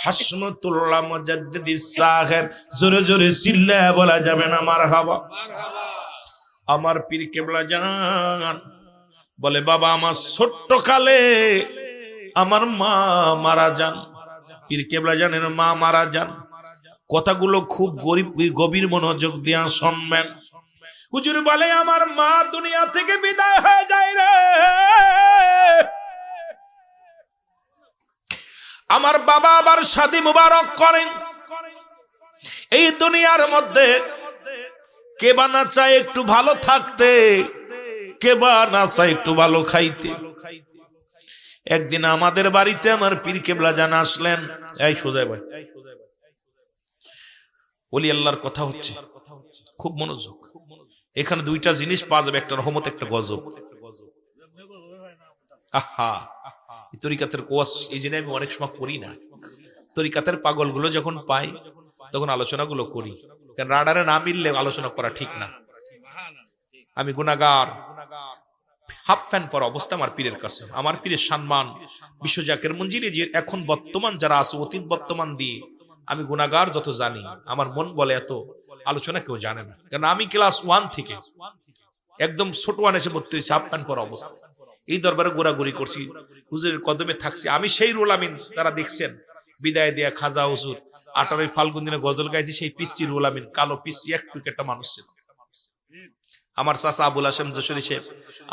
হাশমতুল্লাহ মুজাদ্দিদি সাহেব। জোরে জোরে চিল্লায়া বলা যাবে না মারহাবা। আমার পীর কেবলা জান বলে বাবা আমার ছোট্ট কালে আমার মা মারা যান। পীর কেবলা জানের মা মারা যান। কথাগুলো খুব গভীর মনোযোগ দিয়া শুনবেন। হুজুর বলে আমার মা দুনিয়া থেকে বিদায় হয়ে যায় রে, আমার বাবা আবার শাদী মুবারক করেন। এই দুনিয়ার মধ্যে কে বা না চায় একটু ভালো থাকতে, কে বা না চায় একটু ভালো খাইতে। একদিন আমাদের বাড়িতে আমার পীর কেবলা জান আসলেন। এই সোজাই ভাই ওলি আল্লাহর কথা হচ্ছে, খুব মনোযোগ। এখানে দুইটা জিনিস পাওয়া যাবে, একটা রহমত একটা গজব। আহা তরিকাতের কোয়াস এই জন্য আমি অনেক সময় করি না। তরিকাতের পাগলগুলো যখন পাই তখন আলোচনাগুলো করি, কারণ রাডারে না মিললে আলোচনা করা ঠিক না। আমি গুনাহগার, হাফ ফ্যান পরা অবস্থা আমার পীরের কাছে। আমার পীরের সম্মান বিশ্বজাকের মঞ্জিলে যে এখন বর্তমান যারা আছে অতীত বর্তমান দিয়ে আমি গুনাহগার যত জানি, আমার মন বলে এত আলোচনা কেউ জানে না। কারণ আমি ক্লাস 1 থেকে একদম ছোট 1 এসে ভর্তি হয়েছি, হাফ প্যান্ট পরা অবস্থা। এই দরবারে ঘোরাঘুরি করছি, হুজুরের কদমে থাকছি। আমি সেই রুল আমিন তারা দেখছেন বিদায় দেয়া খাজা হুজুর 18 ফাল্গুন দিনে গজল গাইছি। সেই পিচ্চি রুল আমিন কালো পিচ্চি একটু একটা মানুষ ছিল। আমার চাচা আবুল হাসেম যশোরী সাহেব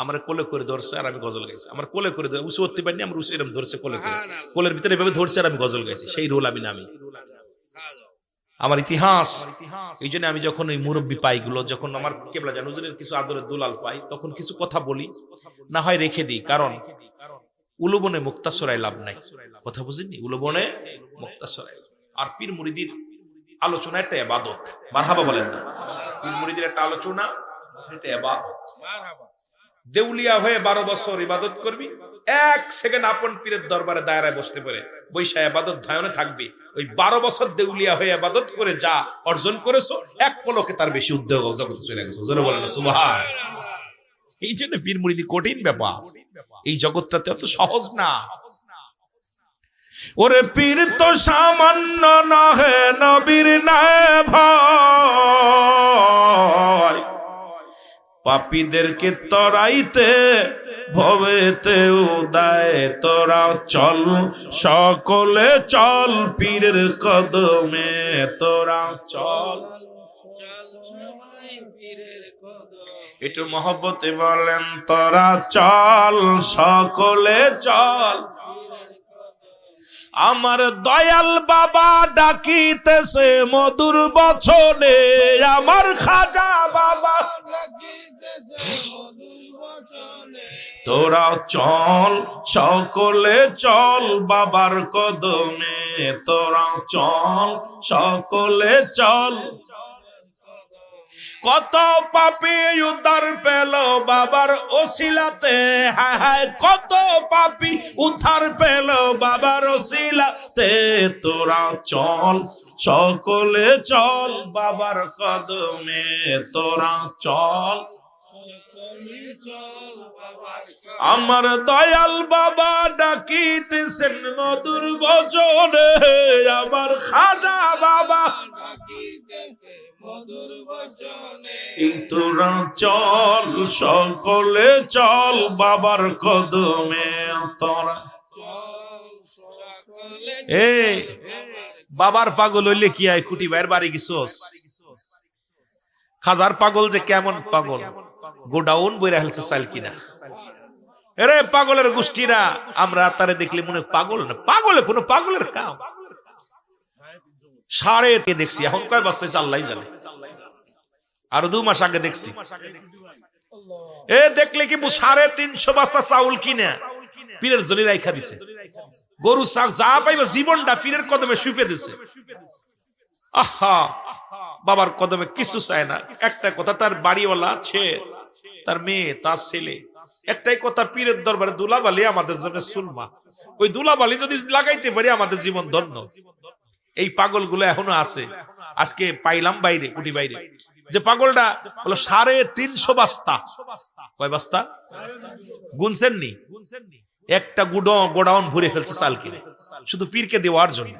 আমার কোলে করে ধরছে আর আমি গজল গাইছি। আমার কোলে করে উঁচু উঠতে পারিনি, আমার উঁচু এরম ধরছে কোলে করে, কোলের ভিতরে এভাবে ধরছে আর আমি গজল গাইছি। সেই রুল আমিন আমি, আমার ইতিহাস। এই জন্য আমি যখন ওই মুরব্বী পাইগুলো, যখন আমার কেবলা জান হুজুরের কিছু আদরের দুলাল পাই, তখন কিছু কথা বলি, না হয় রেখে দিই। কারণ উলুবনে মুক্তাসরায় লাভ নাই, কথা বুঝেননি? উলুবনে মুক্তাসরায়। আর পীর মুরিদির আলোচনা একটা ইবাদত, মারহাবা বলেন না? পীর মুরিদির একটা আলোচনা এটা ইবাদত। দেউলিয়া হয়ে 12 বছর ইবাদত করবি, 1 সেকেন্ড আপন পীরের দরবারে দায়রায় বসতে পারে বৈশা ইবাদত ধায়নে থাকবি। ওই 12 বছর দেউলিয়া হয়ে ইবাদত করে যা অর্জন করেছো, এক পলকে তার বেশি উদ্যোগ জগতে চলে গেছে। জোরে বলেন সুবহানাল্লাহ। এই জন্য পীর মুরিদি কঠিন ব্যাপার, এই জগৎটাতে এত সহজ না। ওরে পীর তো সামান্য না হে নবীর না ভয়, পাপীদেরকে তরাইতে ভবেতে উদায় তোরা চল, সকলে চল পীরের কদমে তোরা চল। একটু মহব্বতে বলেন তোরা চল, সকলে চল। আমার দয়াল বাবা ডাকিতেছে মধুর বচনে, আমার খাজা বাবা তোরা চল সকলে চল বাবার কদমে, তোরা চল সকলে চল। কত পাপী উদ্ধার পেল বাবার ওসিলাতে, হায় হায় কত পাপী উদ্ধার পেল বাবার ওসিলাতে, তোরা চল সকলে চল বাবার কদমে, তোরা চল। আমার দয়াল বাবা ডাকিতেছেন মধুর বচনে, আমার খাজা বাবা ডাকিতেছে মধুর বচনে, তোরা চল সকলে চল বাবার কদমে, তোরা এ বাবার পাগল হইলে কি হয়, কুটি ভাইয়ের বাড়ি গেছোস? খাজার পাগল যে কেমন পাগল, গোডাউন বইরা হেলছে চাল কিনা। এরে পাগলের গোষ্ঠীরা, আমরা তারে দেখলে মনে পাগল না, পাগলে কোনো পাগলের কাম। সাড়ে দেখছি, এখন কয় বস্তায় আল্লাহ জানে, আরো 2 মাস আগে দেখছি। এ দেখলে কি 350 বস্তা চাউল কিনা পীরের জলি রাইখা দিছে, গরু চাক যা পাইবে জীবনটা পীরের কদমে শুইপে দিছে। আহা, বাবার কদমে কিছু চায় না, একটা কথা, তার বাড়িওয়ালা আছে, তার মেয়ে, তার ছেলে, একটাই কথা, পীরের দরবারে দুলাবালি আমাদের জন্য সুলমা, ওই দুলাবালি যদি লাগাইতে পারি আমাদের জীবন ধন্য। এই পাগল গুলো এখনো আছে। আজকে পাইলাম বাইরে, কুটি বাইরে, যে পাগলটা হলো 350 বস্তা। কয় বস্তা গুনছেন নি? একটা গোডাউন ভরে ফেলছে চাল কিনে, শুধু পীরকে দেওয়ার জন্য।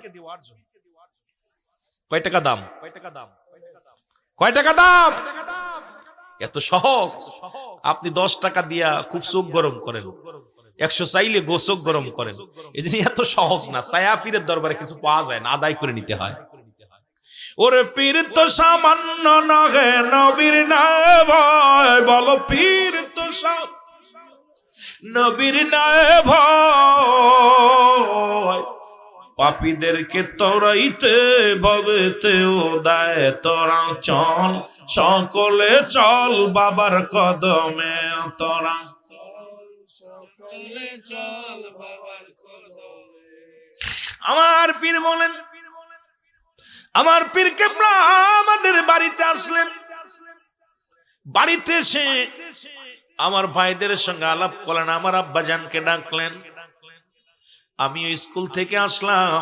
কয় টাকা দাম? কয় টাকা দাম? এত সহজ। আপনি 10 টাকা দিয়া খুব চোখ গরম করেন, 100 চাইলে চোখ গরম করেন। এই জন্য এত সহজ না, ছায়া পীরের দরবারে কিছু পাওয়া যায় না, আদায় করে নিতে হয়। ওরে পীর তো সামান্য নহে, নবীর নায়ে ভয়, বলো পীর তো নবীর নায়ে ভয়, পাপীদেরকে তরাইতে ভবেতে উদায়, তোরা চল সকলে চল বাবার কদমে, তোরা সকলে চল বাবার কদমে। আমার পীর বলেন, আমার পীর কেবলা আমাদের বাড়িতে আসলেন। বাড়িতে এসে আমার ভাইদের সঙ্গে আলাপ করলেন, আমার আব্বাজানকে ডাকলেন। আমিও স্কুল থেকে আসলাম,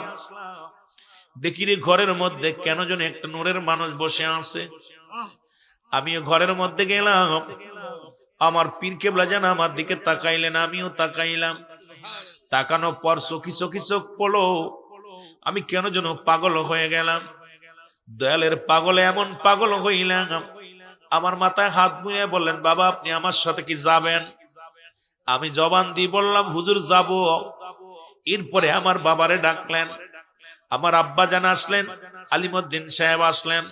দেখি রে ঘরের মধ্যে কেন যেন একটা নূরের মানুষ বসে আছে। আমিও ঘরের মধ্যে গেলাম, আমার পীর কেবলা যেন আমার দিকে তাকাইলেন, আমিও তাকাইলাম। তাকানোর পর চোখি চোখি চোখ পড়লো, আমি কেন যেন পাগল হয়ে গেলাম। দয়ালের পাগলে এমন পাগল হইলাম, আমার মাথায় হাত বুয়ে বললেন, বাবা আপনি আমার সাথে কি যাবেন? আমি জবান দিয়ে বললাম, হুজুর যাব। এরপরে আমার বাবারে ডাকলেন, আমার আব্বাজান আসলেন, আলিমউদ্দিন সাহেব আসলেন।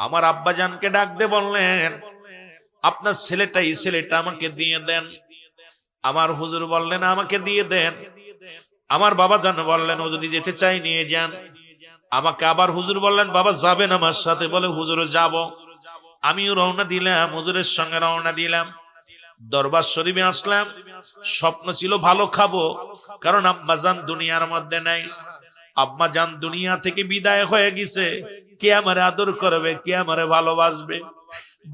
আমার আব্বাজানকে ডাক দিয়ে বললেন, আপনার ছেলেটা আমাকে দিয়ে দেন। আমার হুজুর বললেন, আমাকে দিয়ে দেন। আমার বাবা জান বললেন, ও যদি যেতে চাই নিয়ে যান। আমাকে আবার হুজুর বললেন, বাবা যাবেন আমার সাথে? বলে হুজুর যাব। আমিও রওনা দিলাম, হুজুরের সঙ্গে রওনা দিলাম। দরবার শরীফে আসলাম। স্বপ্ন ছিল ভালো খাবো, কারণ আব্বাজান দুনিয়ার মধ্যে নাই। আব্বাজান দুনিয়া থেকে বিদায় হয়ে গেছে, কে আমারে আদর করবে, কে আমারে ভালোবাসবে।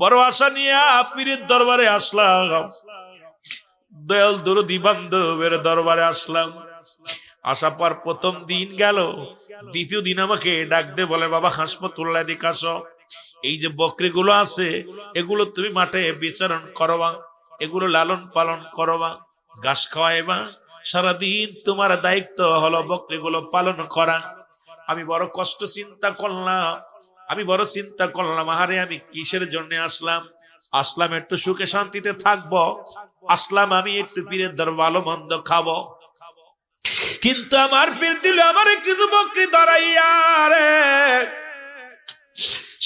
বড় আশা নিয়ে পীরের দরবারে আসলাম, দয়াল দরদি বান্ধবের দরবারে আসলাম। আসার পর প্রথম দিন গেল, দ্বিতীয় দিন আমাকে ডাক দে বলে, বাবা হাসপাতাল দিকে আসো। এই যে বকরিগুলো আছে, এগুলো তুমি মাঠে বিচরণ করবা, এগুলো লালন পালন করবা, ঘাস খাওয়াইবা। সারাদিন তোমার দায়িত্ব হলো বকরিগুলো পালন করা। আমি বড় কষ্ট চিন্তা করলাম, আহারে আমি কিসের জন্য আসলাম একটু সুখে শান্তিতে থাকবো, আসলাম আমি একটু পীরের দরবার ভালো মন্দ খাবো। কিন্তু আমার পীর দিল আমার কিছু বকরি ধরাইয়া রে,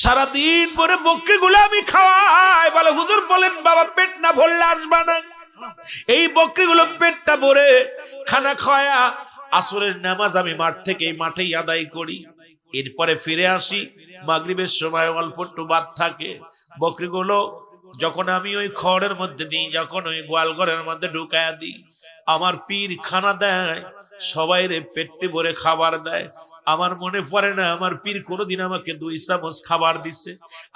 সারাদিন পরে বকরি গুলো আমি খাওয়াই। বলে হুজুর বলেন, বাবা পেট না ভরলে আসবা না। এই বকরি গুলো পেটটা ভরে খানা খাওয়া আসরের নামাজ আমি মাঠ থেকে এই মাঠেই আদায় করি, এরপরে ফিরে আসি। মাগরিবের সময় অল্প একটু বাদ থাকে, বকরিগুলো যখন আমি ওই খড়ের মধ্যে দিই, যখন ওই গোয়াল ঘরের মধ্যে ঢুকায়া দিই, আমার পীর খানা দেয়, সবাই রে পেটে ভরে খাবার দেয়। আমার মনে পড়ে না আমার পীর কোনোদিন আমাকে 2 চামচ খাবার দিছে।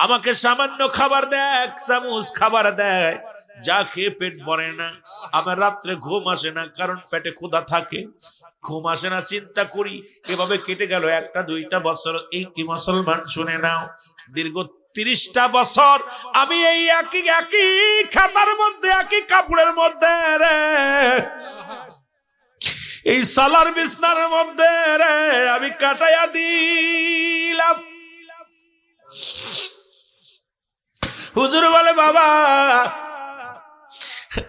আমাকে সামান্য খাবার দেয়, 1 চামচ খাবার দেয়, যা খেয়ে পেট ভরে না। আমার রাত্রে ঘুম আসে না, কারণ পেটে ক্ষুধা থাকে, ঘুম আসে না। চিন্তা করি এভাবে কেটে গেল 1টা 2টা বছর। এই কি মুসলমান, শুনে নাও, দীর্ঘ 30টা বছর আমি এই একই খাতার মধ্যে, একই কাপড়ের মধ্যে রে, এই সালার বিছনার মধ্যে রে আমি কাটাইয়া দিলাম। হুজুর বলে, বাবা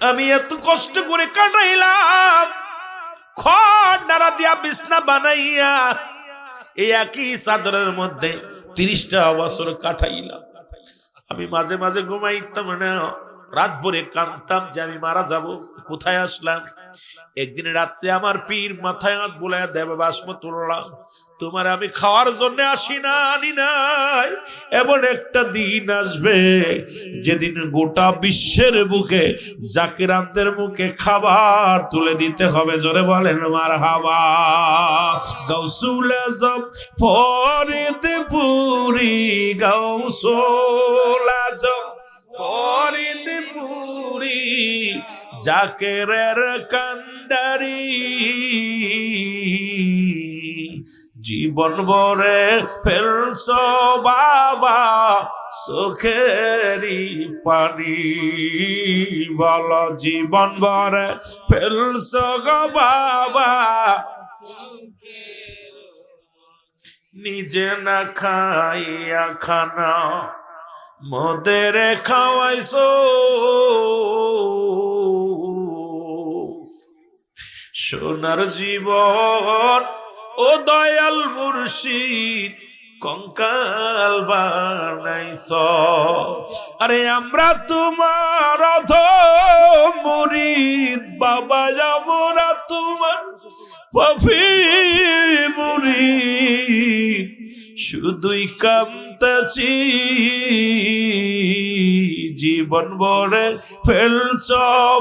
আমি এত কষ্ট করে কাটাইলাম, খড় নাড়া দিয়া বিছনা বানাইয়া এই একই চাদরের মধ্যে 30টা বছর কাটাইলাম। আমি মাঝে মাঝে ঘুমাইতাম না, রাত ভরে কাঁদতাম যে আমি মারা যাব, কোথায় আসলাম। একদিন রাত্রে আমার পীর মাথায় হাত বুলাইয়া দেবে, বাসমতুল্লাহ, তোমার আমি খাওয়ার জন্য আসি না, আনি নাই। এমন একটা দিন আসবে যেদিন গোটা বিশ্বের বুকে জাকিরানদের মুখে খাবার তুলে দিতে হবে। জোরে বলেন মারহাবা। গাউসুল আজম ফরিদপুরি, গাউসুল আজম ফরিদপুরি, জাকেরের কান্ডারি, জীবন ভরে ফেলছ বাবা চোখেরই পানি। বল, জীবন ভরে ফেলছ গো বাবা, নিজে না খাইয়া খানা মোদের খাওয়াইছো। সোনার জীবন ও দয়াল মুর্শিদ কঙ্কাল বানাইছ। আরে আমরা তোমার অধম মুরিদ বাবা, আমরা তোমার পাপী মুরিদ, শুধুই কামতেছি জীবন ভরে ফেলছ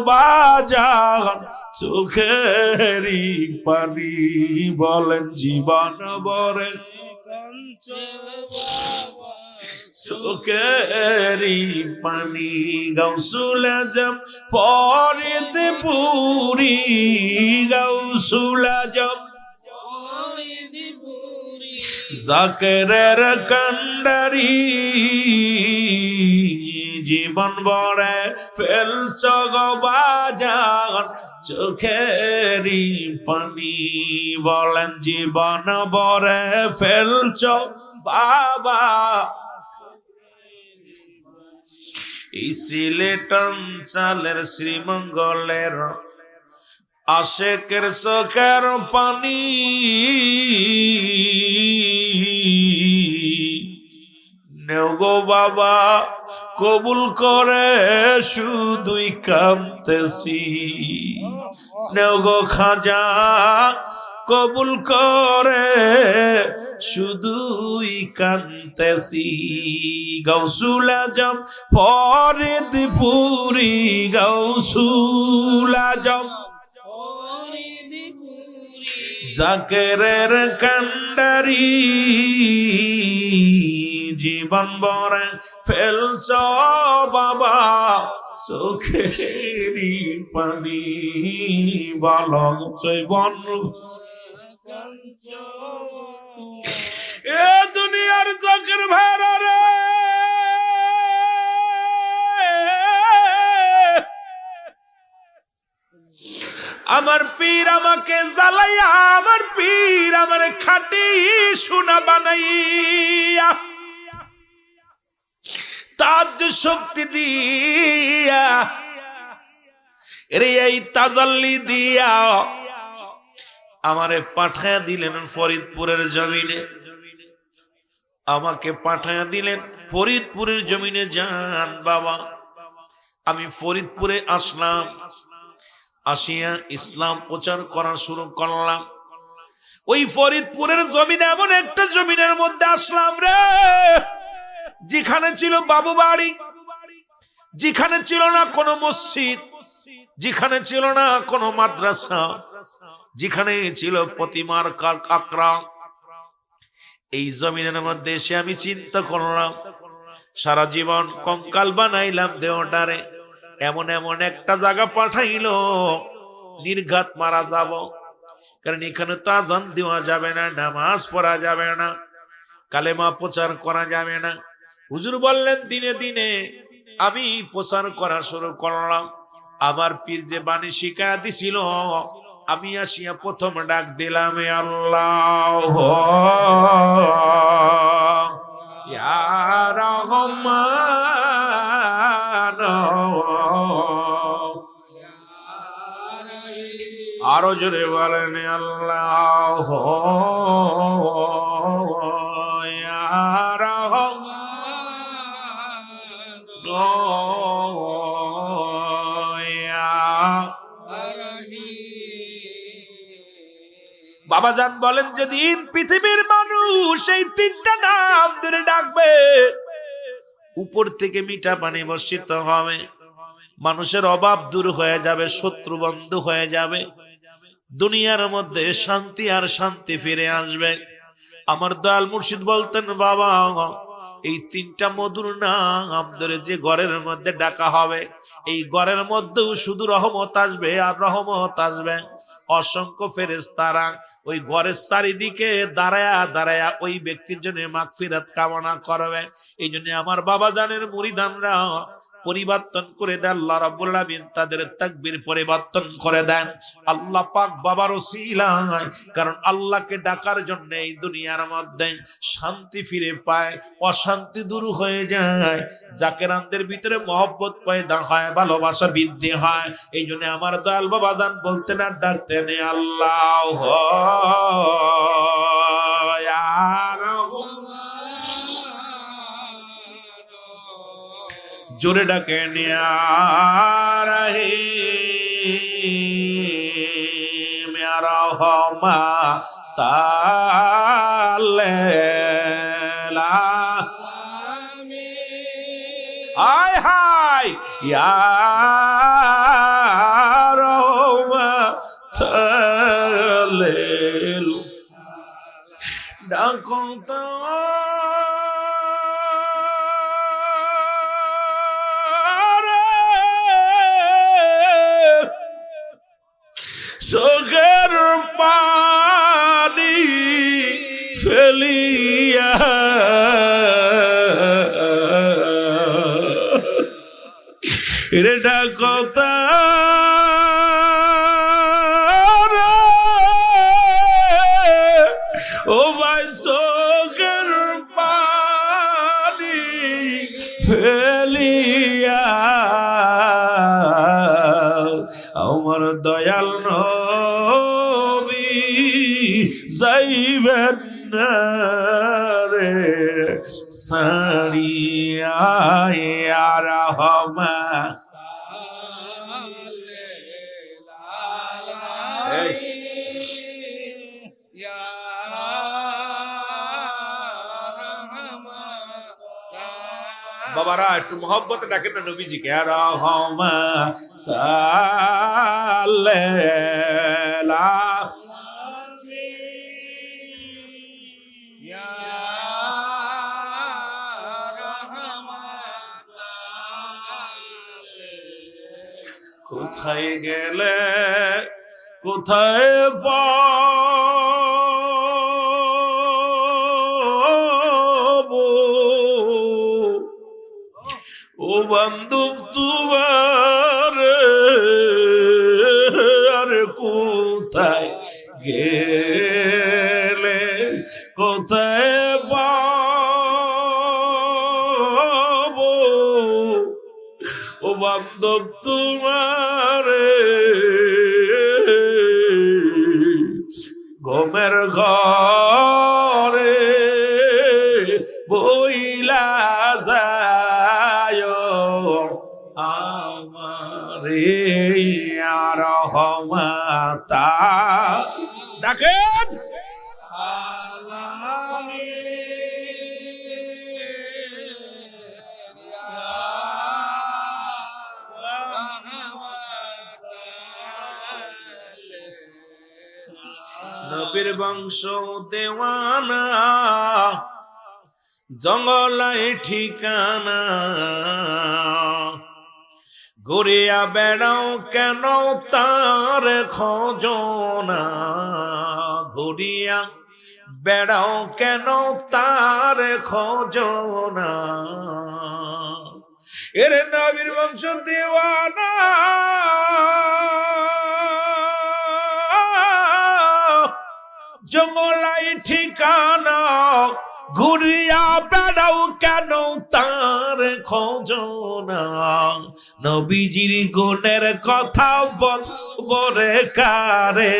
বাজার চোখেরই পানি। বলেন, জীবন ভরে চোখেরই পানি। গাউসুল আজম ফরিদপুরি, গাউসুল আজম জাকেরের কান্ডারি, জীবন ভরে ফেলছ গো বাজার চোখেরই পানি। বলেন, জীবন ভরে ফেলছ বাবা। এই সিলেট অঞ্চলের শ্রীমঙ্গলের আশেকের চোখের পানি, নেও গো বাবা কবুল করে, শুধুই কাঁদতেছি। নেও গো খাজা কবুল করে, শুধুই কাঁদতেছি। গাউসুল আজম ফরিদপুরি, গাউসুল আজম জাকেরের কান্ডারি, জীবন ভরে ফেলছ বাবা চোখেরই পানি। বালক জীবন এ দুনিয়ার জাকের ভাড়া রে, আমার পীর আমাকে জ্বালাইয়া, আমার পীর আমার খাটি সোনা বানাইয়া, তার শক্তি দিয়া রে, এই তাজাল্লি দিয়া আমারে পাঠায়া দিলেন ফরিদপুরের জমিনে। আমাকে পাঠায়া দিলেন ফরিদপুরের জমিনে। যান বাবা, আমি ফরিদপুরে আসলাম, আসিয়া ইসলাম প্রচার করা শুরু করলাম। ওই ফরিদপুরের জমিন এমন একটা জমিনের মধ্যে আসলাম রে, যেখানে ছিল বাবু বাড়ি, যেখানে ছিল না কোনো মসজিদ, যেখানে ছিল না কোনো মাদ্রাসা, যেখানে ছিল প্রতিমার আখড়া। এই জমিনের মধ্যে এসে আমি চিন্তা করলাম, সারা জীবন কঙ্কাল বানাইলাম দেহটারে, এমন এমন একটা জায়গা পাঠাইলো, নির্ঘাত মারা যাব। কারণ এখানে তো আযান দেওয়া যাবে না, নামাজ পড়া যাবে না, কালেমা প্রচার করা যাবে না। হুজুর বললেন দিনে দিনে আমি প্রচার করা শুরু করলাম। আমার পীর যে বাণী শিখায়া দিছিল, আমি আসিয়া প্রথম ডাক দিলাম, আল্লাহ ইয়া রহমান, আরো জোরে বলেন আল্লাহ ইয়া বাবাজান বলেন, যেদিন পৃথিবীর মানুষ এই তিনটা নাম ধরে ডাকবে, উপর থেকে মিঠা পানি বর্ষিত হবে, মানুষের অভাব দূর হয়ে যাবে, শত্রু বন্ধ হয়ে যাবে, দুনিয়ার মধ্যে শান্তি আর শান্তি ফিরে আসবে। আমার দয়াল মুর্শিদ বলতেন, বাবা এই তিনটা মধুর নাম ধরে যে ঘরের মধ্যে ডাকা হবে, এই ঘরের মধ্যেও শুধু রহমত আসবে আর রহমত আসবে। অসংখ্য ফেরেশতারা ওই ঘরের চারিদিকে দাঁড়ায়া দাঁড়ায়া ওই ব্যক্তির জন্য মাগফিরাত কামনা করবে। এই জন্য আমার বাবা জানের মুরিদানরা পরিবর্তন করে দেন, আল্লাহ রাব্বুল আলামিন তাদের তাকবীর পরিবর্তন করে দেন আল্লাহ পাক বাবার ওসিলায়। কারণ আল্লাহকে ডাকার জন্য এই দুনিয়ার মধ্যে শান্তি ফিরে পায়, অশান্তি দূর হয়ে যায়, জাকেরানদের ভিতরে মহব্বত পয়দা হয়, ভালোবাসা বৃদ্ধি হয়। এই জন্য আমার দয়াল বাবা জান বলতেন আর ডাকতেন, আল্লাহ জোরে ডাকে মেরা হমা তালেলা, হায় হায় ইয়ার তালেল ডাকো তো চোখের পানি ফেলিয়া রেটা কথা ও ভাই, চোখের পানি ফেলিয়া আমার দয়াল নবী যাইবেন না রে সারিয়া ইয়া রহমান। বাবারা একটু মোহব্বতে ডাকেন না নবীজিকে, ইয়া রহমান তাআলা কোথায় গেলে কোথায় পাবো ও বান্ধব তোমার, আরে কোথায় গেলে কোথায় পাবো ও বান্ধব তোমার, ঘুমের ঘরে বইলা যায় আমারে আর রহমত ডাকেন পীর বংশ দেওয়ানা, জঙ্গলাই ঠিকানা, ঘুরিয়া বেড়াও কেন তার খোঁজনা, ঘুরিয়া বেড়াও কেন তার খোঁজনা, এর নবীর বংশ দেওয়ানা, জঙ্গলাই ঠিকানা, ঘুরিয়া বেড়াও কেন তার খোঁজনা, নবীজির গুণের কথা বলবো রে কারে,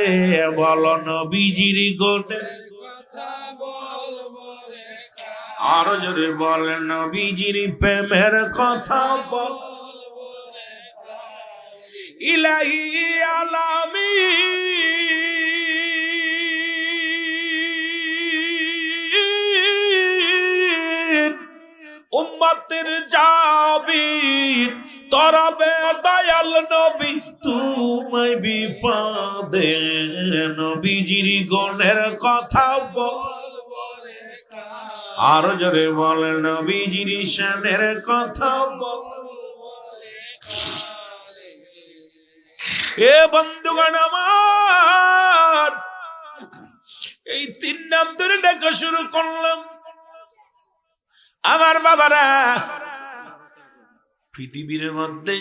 বলো নবীজির গুণের কথা বলবো রে কারে, আরো জোরে বলে নবীজির প্রেমের কথা বলবো রে কারে, ইলাহি আলামিন উম্মতের জাবির, তরাবে দয়াল নবী তোমায় বিপদে, নবীজির গুণের কথা বলবো রে কারে, আরো জোরে বলে নবীজির শানের কথা বলবো রে কারে। এ বন্ধুগণ আমার, এই তিন নাম ধরে ডাকা শুরু করলাম। আমার বাবারা, পৃথিবীর মধ্যে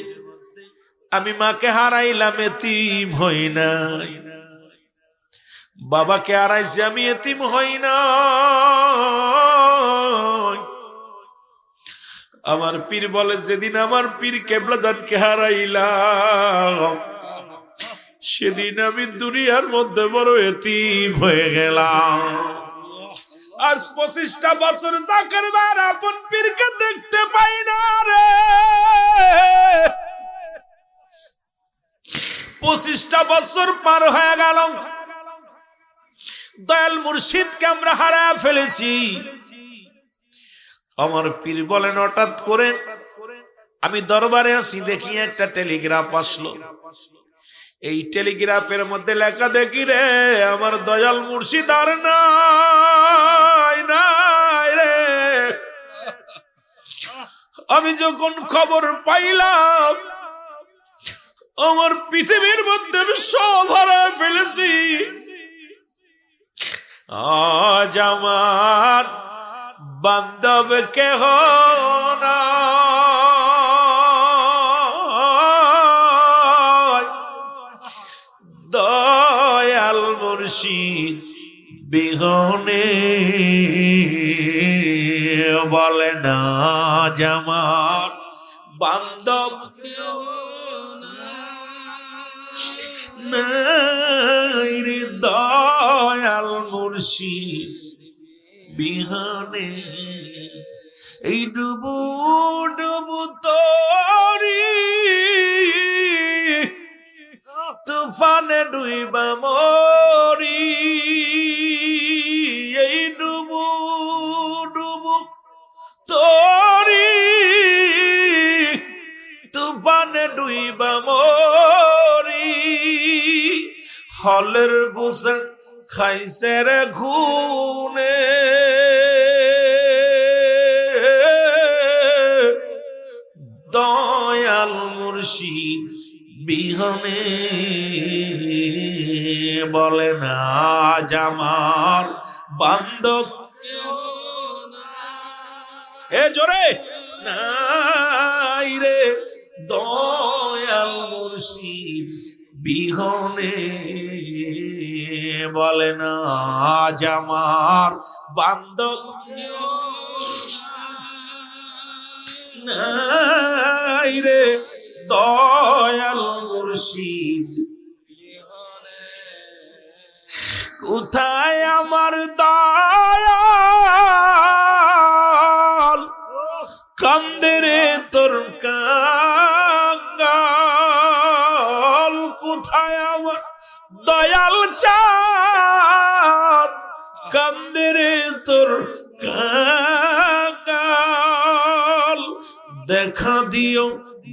আমি মাকে হারাইলাম, এতিম হই নাই, বাবাকে হারাইছি আমি এতিম হই নাই। আমার পীর বলে যেদিন আমার পীর কেবলাদানকে হারাইলাম, সেদিন আমি দুনিয়ার মধ্যে বড় এতিম হয়ে গেলাম। আজ 25টা বছর জাকের বার আপন পীরকে দেখতে পাই না রে, 25টা বছর পার হয়ে গেল, দয়াল মুর্শিদকে আমরা হারায় ফেলেছি। আমার পীর বলেন হঠাৎ করে আমি দরবারে আছি, দেখি একটা টেলিগ্রাফ আসলো। এই টেলিগ্রাফের মধ্যে লেখা দেখি রে, আমার দয়াল মুর্শিদ আর নাই নাই রে। আমি যখন খবর পাইলাম আমার পৃথিবীর মধ্যে সব হারায় ফেলেছি, আজ আমার বান্ধব কেহ নাই, দয়াল মুর্শিদ বিহনে বলে না আমার বান্ধব নাই রে, দয়াল মুর্শিদ বিহনে এই ডুবু ডুবু তরি তুফানে ডুইবা মরি, এই ডুবু ডুবু তরি তুফানে ডুইবা মরি, হলের গোসা খাইছে রে ঘুনে, দয়াল মুর্শিদ বিহনে বলে না আমার বান্ধব এ জোরে নাই রে, দয়াল মুর্শিদ বিহনে বলে না আমার বান্ধব নাই রে, দয়াল মুর্শিদ কোথায় আমার দয়াল, কান্দে রে তোর কাঙ্গাল, কোথায় আমার দয়াল চাঁদ, কান্দে রে তোর কাঙ্গাল, দেখা দিও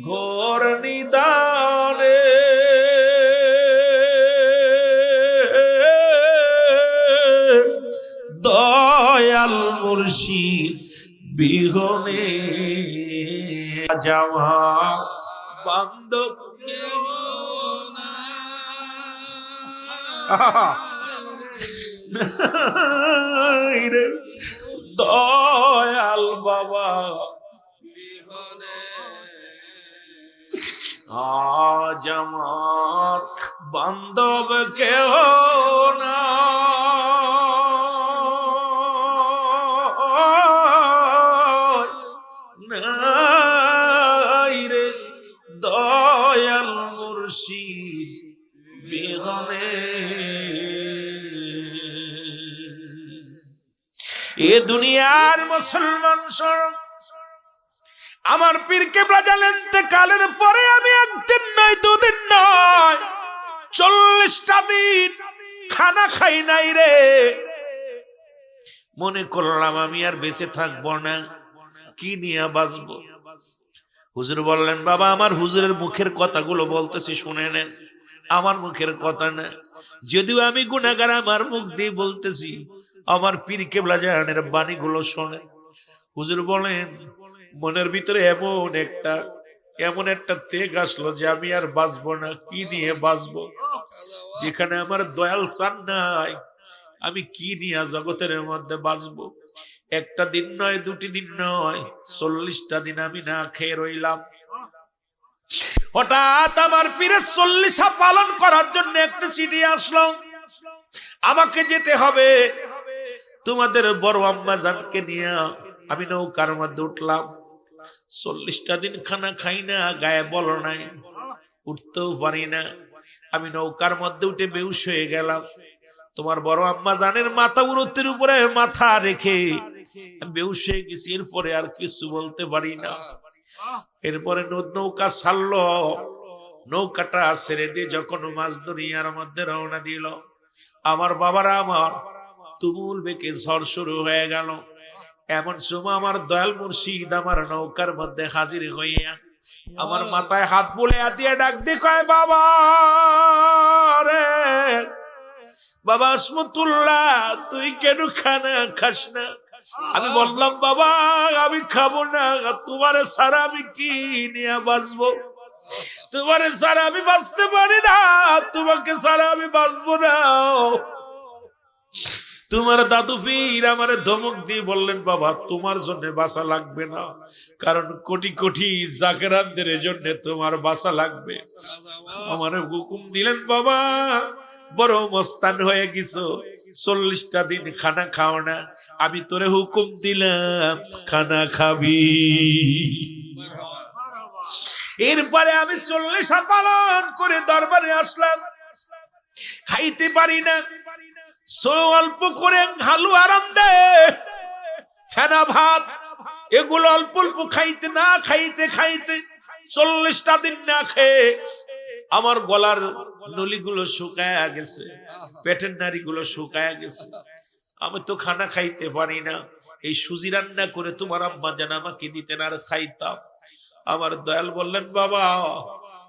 ঘোর নিদানে, বিহনে যাওয়া বান্ধব রে দয়াল বাবা আজ আমার বান্ধব কেহ নাই রে দয়াল মুর্শিদ বিহনে এ দুনিয়ার মুসলমান সরব আমার পীর কেবলা জানেন ইন্তেকালের পরে আমি একদিন নয় দুদিন নয় 40টা দিন খানা খাই নাই রে। মনে করলাম আমি আর বেঁচে থাকবো না, কি নিয়ে বাঁচবো। হুজুর বললেন বাবা আমার হুজুরের মুখের কথাগুলো বলতেছি শুনে নেন, আমার মুখের কথা না, যদিও আমি গুনাহগার আমার মুখ দিয়ে বলতেছি, আমার পীর কেবলা জানের বাণীগুলো শোনেন। হুজুর বলেন মনের ভিতরে এমন একটা তেগ আসলো যে আমি আর বাঁচবো না, কি নিয়ে বাঁচবো। যেখানে আমার দয়াল চান নাই আমি কি নিয়ে জগতের মধ্যে বাঁচবো। একটা দিন নয় দুটি দিন নয় 40টা দিন আমি না খেয়ে রইলাম। হঠাৎ আমার পীরের 40 পালন করার জন্য একটা চিঠি আসলো, আমাকে যেতে হবে তোমাদের বড় আম্মা জানকে নিয়ে। আমি নৌকার মধ্যে উঠলাম, 40টা দিন খানা খাই না, গায়ে বল নাই, উঠতেও পারি না। আমি নৌকার মধ্যে উঠে বেহুশ হয়ে গেলাম। তোমার বড় আম্মা জানের মাথা উরতের উপরে মাথা রেখে বেহুশ হয়ে গেছি। এরপরে আর কিছু বলতে পারি না। এরপরে নৌকা ছাড়লো, নৌকাটা ছেড়ে দিয়ে যখন মাছ দরিয়ার মধ্যে রওনা দিল, আমার বাবারা আমার তুমুল বেগে ঝড় শুরু হয়ে গেল। এমন সময় আমার দয়াল মুর্শিদ আমার নৌকার মধ্যে হাজির হইয়া আমার মাথায় হাত বলে দিয়ে ডাক দিয়ে কয় বাবা রে, বাবা আসমতুল্লাহ তুই কেন খানা খাস না? আমি বললাম বাবা আমি খাবো না, তোমারে ছাড়া আমি কি নিয়ে বাঁচবো, তোমারে ছাড়া আমি বাঁচতে পারি না, তোমাকে ছাড়া আমি বাঁচবো না। তোমার দাদু পীর আমারে ধমক দিয়ে বললেন বাবা তোমার জন্য বাঁচা লাগবে না, কারণ কোটি কোটি জাকেরানদের জন্য তোমার বাঁচা লাগবে। আমারে হুকুম দিলেন বাবা বড় মস্তান হয়ে গেছো, 40টা দিন খানা খাও না, আমি তোরে হুকুম দিলাম খানা খাবি। এরপরে আমি 40 পালন করে দরবারে আসলাম, খাইতে পারি না, অল্প করে হালু আরাম দে ফেনা ভাত এগুলো অল্প অল্প খাইতে না খাইতে খাইতে 40টা দিন না খেয়ে আমার গলার নলিগুলো শুকায়া গেছে, পেটের নাড়িগুলো শুকায়া গেছে। আমি তো খানা খাইতে পারি না, এই সুজি রান্না করে তোমার আম্মা জান আমাকে দিতেন আর খাইতাম। আমার দয়াল বললেন বাবা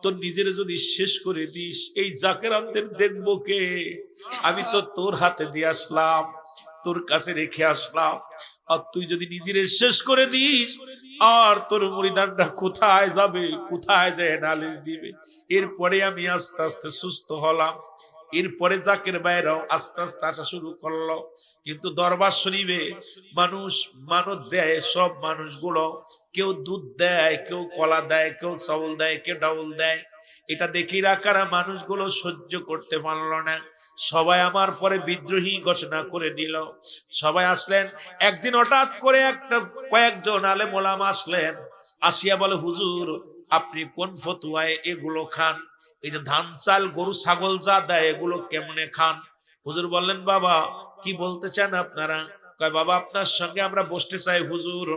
তোর নিজের যদি শেষ করে দিস এই জাকেরানদের দেখবো কে? আমি তো তোর হাতে দিয়ে আসলাম, তোর কাছে রেখে আসলাম, আর তুই যদি নিজের শেষ করে দিস আর তোর মুরিদানরা কোথায় যাবে, কোথায় যায় নালিশ দিবে। এরপরে আমি আস্তে আস্তে সুস্থ হলাম। এরপরে জাকের বাইরেও আস্তে আস্তে আসা শুরু করলো। কিন্তু দরবার শরীফে মানুষ মানত দেয়, সব মানুষগুলো কেউ দুধ দেয়, কেউ কলা দেয়, কেউ চাউল দেয়, কেউ ডাউল দেয়। এটা দেখি রাখারা মানুষগুলো সহ্য করতে পারলো না, সবাই আমার পরে বিদ্রোহী ঘোষণা করে দিল। সবাই আসলেন। একদিন হঠাৎ করে কয়েকজন আলেম ওলামা আসলেন, আসিয়া বলে হুজুর আপনি কোন ফতুয়ায় এগুলো খান? এই যে ধান চাল গরু ছাগল যা দেয় এগুলো কেমনে খান? হুজুর বললেন বাবা কি বলতে চান আপনারা? কয় বাবা আপনার সঙ্গে আমরা বসতে চাই হুজুর,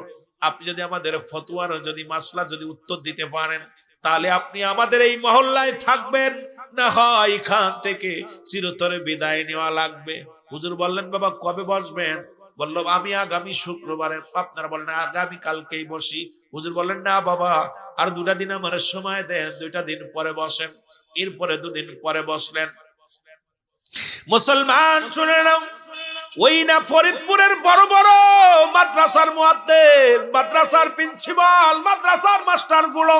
আপনি যদি আমাদের ফতুয়ার যদি মাসলা যদি উত্তর দিতে পারেন তাহলে আপনি আমাদের এই মহল্লায় থাকবেন, না হয় এখান থেকে চিরতরে বিদায় নেওয়া লাগবে। হুজুর বললেন বাবা কবে বসবেন? বলল আমি আগামী শুক্রবারে। আপনারা বললেন আগামী কালকেই বসি। হুজুর বললেন না বাবা আর 2টা দিন আমার সময় দেন, 2টা দিন পরে বসেন। এরপরে 2 দিন পরে বসলেন। মুসলমান শুনে নাও, ওই না ফরিদপুরের বড় বড় মাদ্রাসার মুয়াদ্দিস, মাদ্রাসার প্রিন্সিপাল, মাদ্রাসার মাস্টার গুলো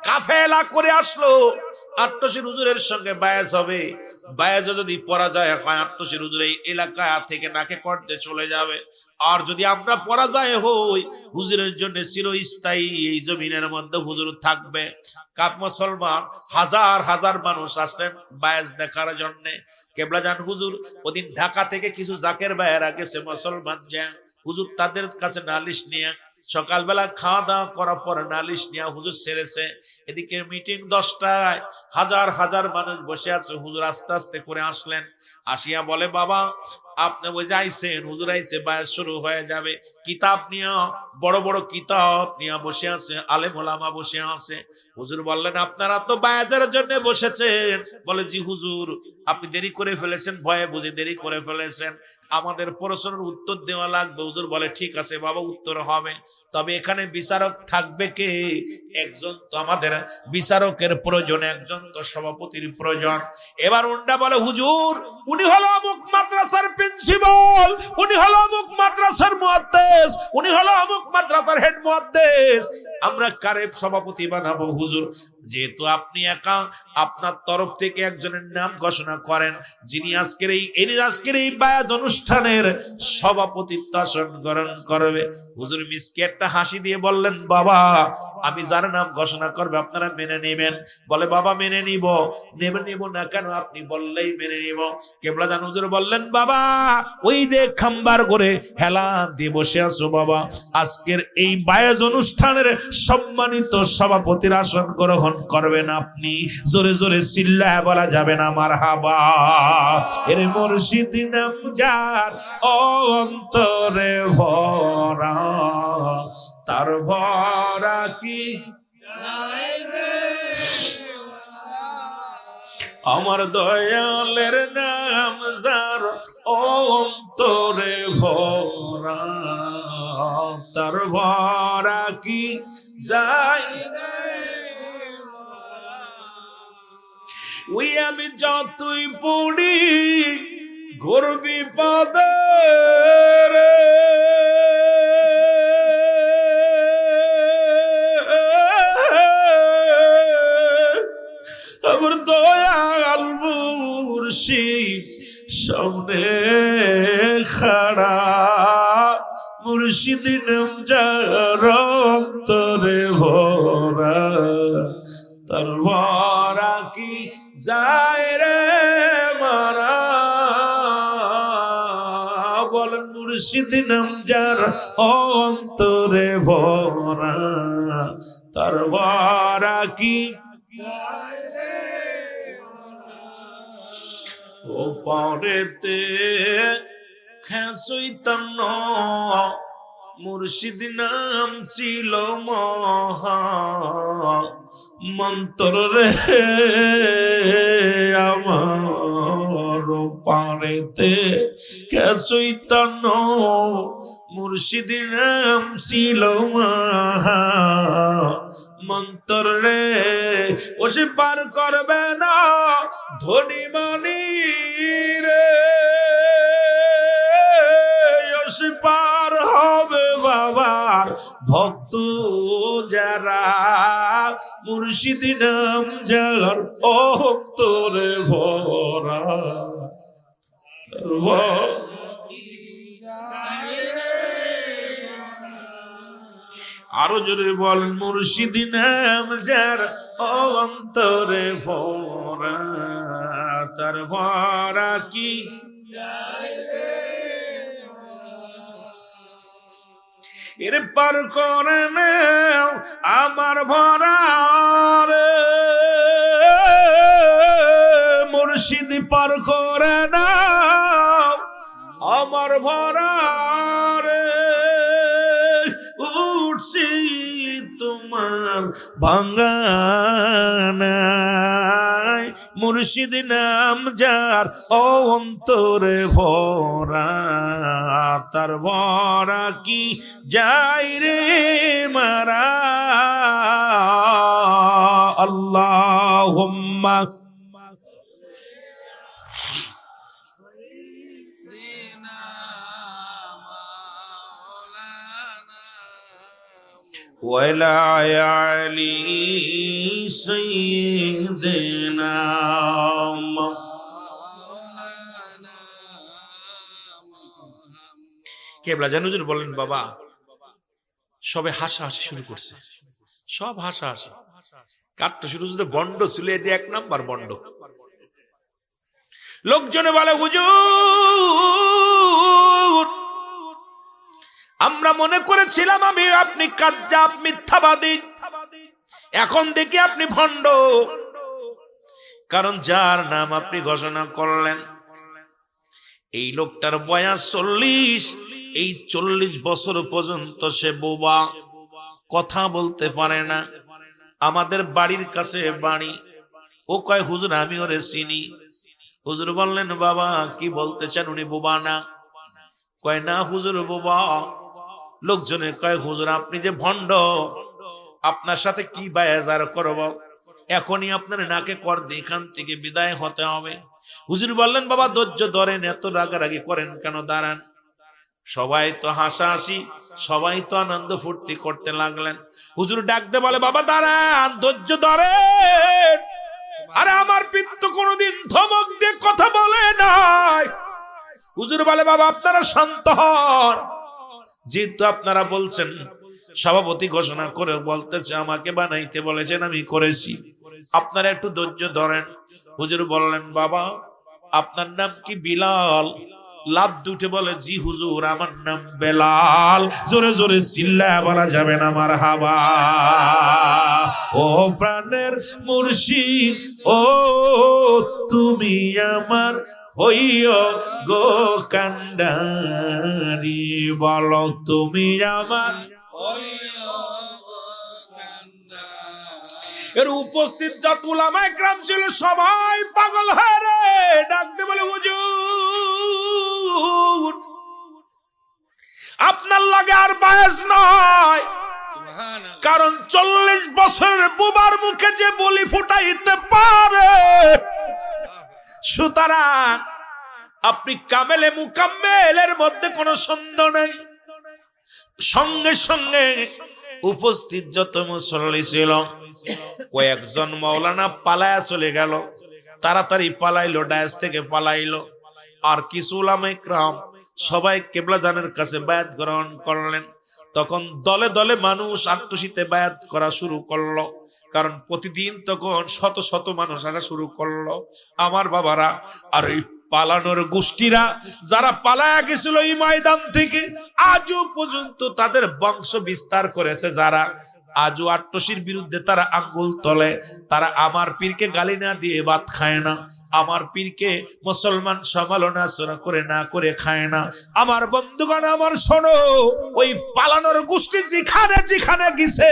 কাফেলা করে আসলো আট্টশির হুজুরের সঙ্গে বায়াজ হবে। বায়াজে যদি পরাজয় হয় আট্টশির হুজুর এই এলাকা থেকে নাকে করতে চলে যাবে। আর যদি আমরা পরাজয় হই হুজুরের জন্য চিরস্থায়ী এই জমিনের মধ্যে হুজুর থাকবে। কাফ মুসলমান হাজার হাজার মানুষ আসলেন বায়াজ দেখার জন্য। কেবলাজান হুজুর ওদিন ঢাকা থেকে কিছু জাকের ভাইয়েরা গেছে মুসলমান যা হুজুর তাদের কাছে নালিশ নিয়ে সকালবেলা খাওয়া দাওয়া করার পর নালিশ নিয়ে হুজুর ছেড়েছে। এদিকে মিটিং 10টায়, হাজার হাজার মানুষ বসে আছে। হুজুর আস্তে আস্তে করে আসলেন, আসিয়া বলে বাবা আপনি ওই যাইছেন, হুজুর আইছে বায়াত শুরু হয়ে যাবে। কিতাব নিয়ে বড় বড় কিতাব নিয়ে বসে আছে, আলেম ওলামা বসে আছে। হুজুর বললেন আপনারা তো বায়াতের জন্য বসেছেন। বলে জি হুজুর, আপনি দেরি করে ফেলেছেন, ভয়ে বুঝে দেরি করে ফেলেছেন, আমাদের প্রশ্নের উত্তর দেওয়া লাগবে। হুজুর বলে ঠিক আছে বাবা, উত্তর হবে, তবে এখানে বিচারক থাকবে কে? একজন তো আমাদের বিচারকের প্রয়োজন, একজন তো সভাপতির প্রয়োজন। এবার উন্ডা বলে হুজুর উনি হলো অমুক মাদ্রাসার প্রিন্সিপাল, উনি হলো অমুক মাদ্রাসার মুয়াদ্দিস, উনি হলো অমুক মাদ্রাসার হেড মুয়াদ্দিস, আমরা কারে সভাপতি বানাবো? হুজুর যেহেতু আপনি একা, আপনার তরফ থেকে একজনের নাম ঘোষণা করেন যিনি আজকের এই বায়াত অনুষ্ঠানের সভাপতিত্ব আসন গ্রহণ করবে। হুজুর মিসকে একটা হাসি দিয়ে বললেন বাবা আমি যার নাম ঘোষণা করবে আপনারা মেনে নেবেন? বলে বাবা মেনে নিব। নিব না কেন? আপনি বললেই মেনে নিব। কেবলাজান হুজুর বললেন বাবা ওই যে খাম্বার করে হেলা দিয়ে বসে আছো বাবা, আজকের এই বায়াত অনুষ্ঠানের সম্মানিত সভাপতির আসন গ্রহণ করবেন আপনি। জোরে জোরে চিল্লায় বলা যাবে না মারহাবা। এর মুর্শিদ নাম যার অন্তরে ভরা, তার ভরা কি আমার দয়ালের নাম যার অন্তরে ভরা, তার ভরা কি যাই ওই আমি যতই পড়ি ঘোর বিপদে রে, আমার দয়াল মুর্শিদ সামনে খাড়া, মুর্শিদ নাম যার অন্তরে ভরা, তার ভরা কি যায় রে মারা। বলেন মুর্শিদ নাম যার অন্তরে ভরা, তার ভরা কি ও পরেতে খেসইতান্ন মুর্শিদ নাম ছিল মহা মন্ত্র রে আমার পারেতে খেসইতান্ন মুর্শিদ নাম ছিল মহা মন্ত্র রে। ও সে পার করবে না ধনী মানি রে, ও সে পার হবে বাবার ভক্ত যারা, মুর্শিদ নাম যার অন্তরে ভরা। আরো জোরে বল মুর্শিদ নাম যার অন্তরে ভরা, তার ভরা কি এর পার করে নাও আমার ভরা রে, মুর্শিদ পার করে নাও আমার ভরা রে। উঠছি তোমার ভাঙ্গানায় মুর্শিদ নাম যার অন্তরে ভরা, তার ভরা কি যাই রে মারা। আল্লাহুম্মা ওয়ালা আলি সাইয়্যিদিনা কেবলা জান হুজুর বলেন বাবা সবে হাসাহাসি শুরু করছে, সব হাসাহাসি। কাটতে শুরু করছে বন্ড চুলে দিয়ে, এক নাম্বার বন্ড। লোকজনে বলে হুজুর আমরা মনে করেছিলাম আপনি কাজ্জাব মিথ্যাবাদী, এখন দেখি আপনি ভণ্ড। কারণ যার নাম আপনি ঘোষণা করলেন এই লোকটার বয়স 40, এই 40 বছর পর্যন্ত সে বোবা, কথা বলতে পারে না। আমাদের বাড়ির কাছে বাড়ি। ও কয় হুজুর আমি ওরে চিনি। হুজুর বললেন বাবা কি বলতে চান, উনি বোবা না? কয় না হুজুর বোবা। লোকজনে কয় হুজুর আপনি যে ভণ্ড, আপনার সাথে কি বায়াজার করব, এখনই আপনার নাকে কর দিয়ে এখান থেকে বিদায় হতে হবে। হুজুর বললেন বাবা ধৈর্য ধরেন, এত রাগারাগি করেন কেন, দাঁড়ান। সবাই তো হাসাহাসি, সবাই তো আনন্দ ফুর্তি করতে লাগলেন। হুজুর ডাকতে বলে বাবা দাঁড়ান, ধৈর্য ধরেন। আরে আমার পিত্ত কোনোদিন ধমক দিয়ে কথা বলে নাই। হুজুর বলে বাবা আপনারা শান্ত হন, যেহেতু আপনারা বলছেন, সভাপতি ঘোষণা করে বলতেছে আমাকে বানাইতে বলেছেন, আমি করেছি, আপনারা একটু ধৈর্য ধরেন। হুজুর বললেন বাবা আপনার নাম কি বিলাল? লাভ দুটে বলে জি হুজুর আমার নাম বেলাল। জোরে জোরে চিল্লায়া বলা যাবে না মারহাবা। ও প্রাণের মুর্শিদ ও তুমি আমার হইও গো কান্ডারি, বলো তুমি আমার এর উপস্থিত যত উলামায়ে কেরাম ছিল সবাই পাগল হয়ে রে ডাকতে বলে হুজুর আপনার লাগে আর বায়াজ নয়, কারণ 40 বছরের বুবার মুখে যে বলি ফুটাইতে পারে, সুতরাং আপনি কামেলে মুকাম্মেলের মধ্যে কোনো সন্দেহ নেই। সঙ্গে সঙ্গে উপস্থিত যত মুসল্লি ছিল কয়েকজন মাওলানা পালায়া চলে গেল, তাড়াতাড়ি পালাইলো, ডায়াস থেকে পালাইলো। আর কিছু উলামায়ে কেরাম সবাই কেবলাজানের কাছে বায়াত গ্রহণ করলেন। তখন দলে দলে মানুষ আত্মশীতে বায়াত করা শুরু করলো, কারণ প্রতিদিন তখন শত শত মানুষ আসা শুরু করলো। আমার বাবারা, আর এই পালানোর গোষ্ঠীরা যারা পালায়া গেছিল এই ময়দান থেকে, আজও পর্যন্ত তাদের বংশ বিস্তার করেছে যারা, আজও আট্টশির বিরুদ্ধে তারা আঙ্গুল তোলে। তারা আমার পীরকে গালি না দিয়ে ভাত খায় না, আমার পীরকে মুসলমান সমালোচনা করে না করে খায় না। আমার বন্ধুগণ আমার শোনো, ওই পালানোর গোষ্ঠী যেখানে যেখানে গেছে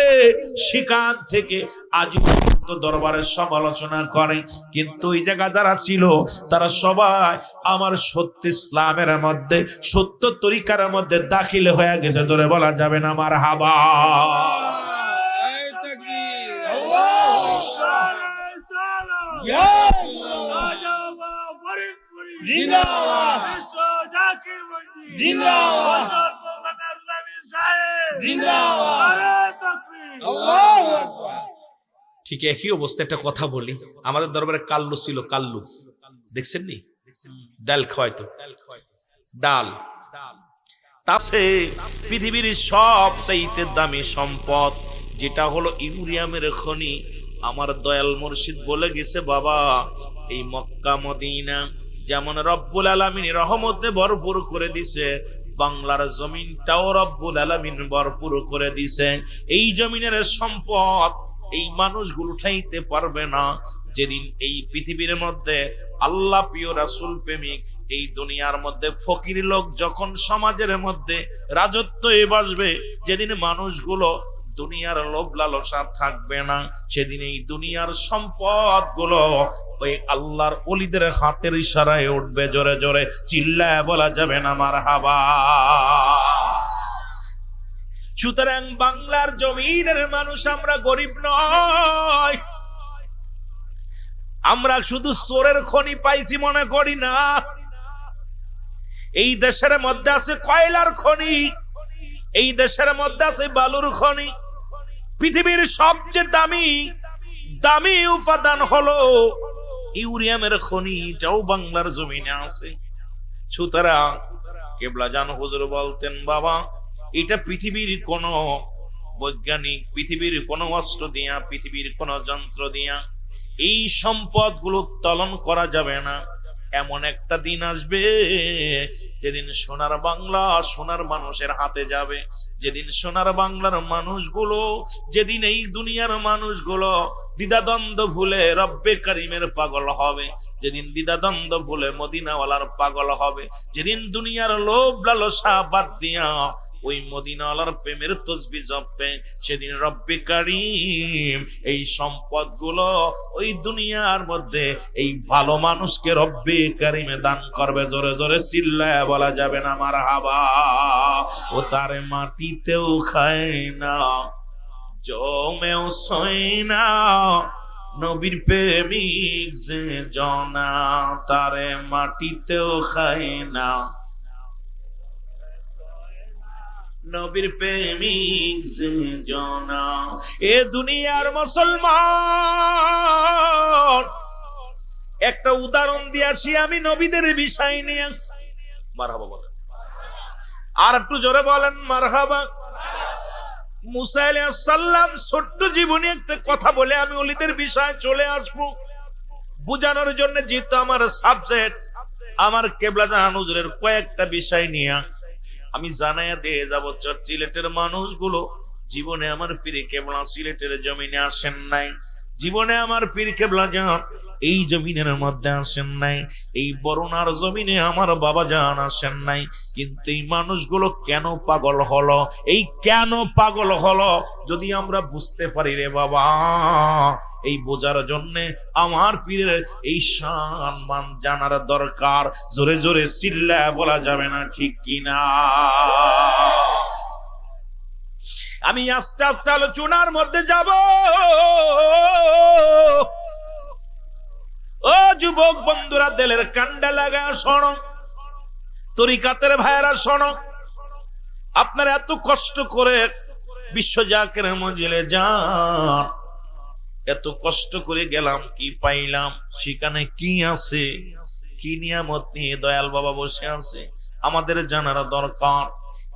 সেখান থেকে আজ পর্যন্ত দরবারের সমালোচনা করে, কিন্তু ওই জায়গা যারা ছিল তারা সবাই আমার সত্য ইসলামের মধ্যে, সত্য তরিকার মধ্যে দাখিল হয়ে গেছে। জোরে বলা যাবে না মারহাবা। ঠিক একই অবস্থা। একটা কথা বলি, আমাদের দরবারে কাল্লু ছিল, কাল্লু দেখছেন নি? ডাল খাওয়াইতো, ডাল। তাছে পৃথিবীর সবচাইতে দামি সম্পদ যেটা হলো ইউরেনিয়ামের খনি। আমার দয়াল মুর্শিদ বলে গেছে বাবা, এই মক্কা মদিনা যেমন রব্বুল আলামিন রহমতে ভরপুর করে দিছে, বাংলার জমিনটাও রব্বুল আলামিন ভরপুর করে দিছে। এই জমিনের সম্পদ এই মানুষগুলো উঠাইতে পারবে না। যেদিন এই পৃথিবীর মধ্যে আল্লাহ প্রিয় রাসূল প্রেমিক এই দুনিয়ার মধ্যে ফকির লোক যখন সমাজের মধ্যে রাজত্বে বসবে, যেদিন মানুষগুলো দুনিয়ার লোভ লালসা থাকবে না, সেদিন এই দুনিয়ার সম্পদ গুলো ওই আল্লাহর ওলিদের হাতের ইশারায় উঠবে। জোরে জোরে চিল্লায় বলা যাবে না মারহাবা। সুতরাং বাংলার জমিনের মানুষ আমরা গরিব নয়, আমরা শুধু চোরের খনি পাইছি মনে করি না। এই দেশের মধ্যে আছে কয়লার খনি, এই দেশের মধ্যে আছে বালুর খনি, পৃথিবীর সবচেয়ে দামি দামি উপাদান হলো ইউরেনিয়ামের খনি, যাও বাংলার জমিনে আছে। সুতরাং কেবলাজান হুজুর বলতেন, বাবা এটা পৃথিবীর কোন বৈজ্ঞানিক, পৃথিবীর কোন অস্ত্র দিয়া, পৃথিবীর কোন যন্ত্র দিয়া এই সম্পদগুলো উত্তোলন করা যাবে না। এমন একটা দিন আসবে যেদিন সোনার বাংলা সোনার মানুষের হাতে যাবে, যেদিন সোনার বাংলার মানুষগুলো, যেদিন এই দুনিয়ার মানুষগুলো দ্বিধাদ্বন্দ্ব ভুলে রব্বে কারিমের পাগল হবে, যেদিন দ্বিধাদ্বন্দ্ব ভুলে মদিনাওয়ালার পাগল হবে, যেদিন দুনিয়ার লোভ লালসা বাদ দিয়া ওই মদিনাওয়ালার প্রেমের তসবিহ জপবে, সেদিন রব্বে কারিম এই সম্পদগুলো ওই দুনিয়ার মধ্যে এই ভালো মানুষকে রব্বে কারিমে দান করবে। জোরে জোরে চিল্লায় বলা যাবে না মারহাবা। ও তারে মাটিতেও খায় না, জমেও সয় না, নবীর প্রেমিক যে জনা, তারে মাটিতেও খায় না, নবীর প্রেমিক যে জনা। এ দুনিয়ার মুসলমান, একটা উদাহরণ দিয়েছি আমি নবীদের বিষয় নিয়ে। মারহাবা বলেন, আর একটু জোরে বলেন মারহাবা। মুসা আলাইহিস সালাম ছোট্ট জীবনে একটা কথা বলে আমি ওলিদের বিষয়ে চলে আসবো বুঝানোর জন্য, যেহেতু আমার সাবজেক্ট, আমার কেবলাজান হুজুরের কয়েকটা বিষয় নিয়ে আমি জানাইয়া দিয়ে যাব। সিলেটের মানুষগুলো জীবনে আমার পীর কেবলা সিলেটের জমিনে আসেন নাই, জীবনে আমার পীর কেবলা জান এই জমিনের মধ্যে আসেন নাই, এই বরুণার জমিনে আমার বাবা জান আসেন নাই। কিন্তু এই মানুষগুলো কেন পাগল হলো, এই কেন পাগল হলো যদি আমরা বুঝতে পারি রে বাবা, এই বোঝার জন্যে আমার পীরের এই সম্মান জানার দরকার। জোরে জোরে চিল্লায় বলা যাবে না, ঠিক কিনা? আমি আস্তে আস্তে আলোচনার মধ্যে যাব। ও যুবক বন্ধুরা, দিলের কান্ডা লাগা শোনো, তরিকাতের ভাইরা শোনো, আপনারা এত কষ্ট করে বিশ্ব জাকের মঞ্জিলে যান, এত কষ্ট করে গেলাম, কি পাইলাম, সেখানে কি আছে, কি নিয়ামত নিয়ে দয়াল বাবা বসে আছে, আমাদের জানার দরকার।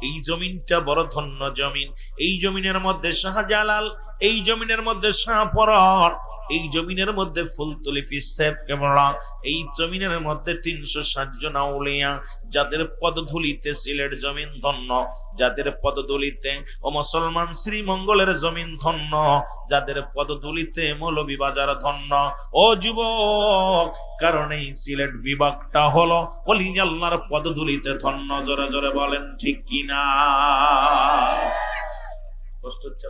এই জমিনটা বড় ধন্য জমিন, এই জমিনের মধ্যে শাহজালাল, এই জমিনের মধ্যে শাহপরান, এই জমিনের মধ্যে ফুলতলি পীর সাহেব কেবলা, এই জমিনের মধ্যে 360 জন আউলিয়া, যাদের পদধূলিতে সিলেট জমিন ধন্য, যাদের পদধূলিতে ও মুসলমান শ্রীমঙ্গলের জমিন ধন্য, যাদের পদধূলিতে মৌলভীবাজার ধন্য। ও যুবক, কারণ এই সিলেট বিভাগটা হলো ওলি আল্লাহর পদধূলিতে ধন্য। জোরে জোরে বলেন ঠিক কিনা? কষ্ট হচ্ছে?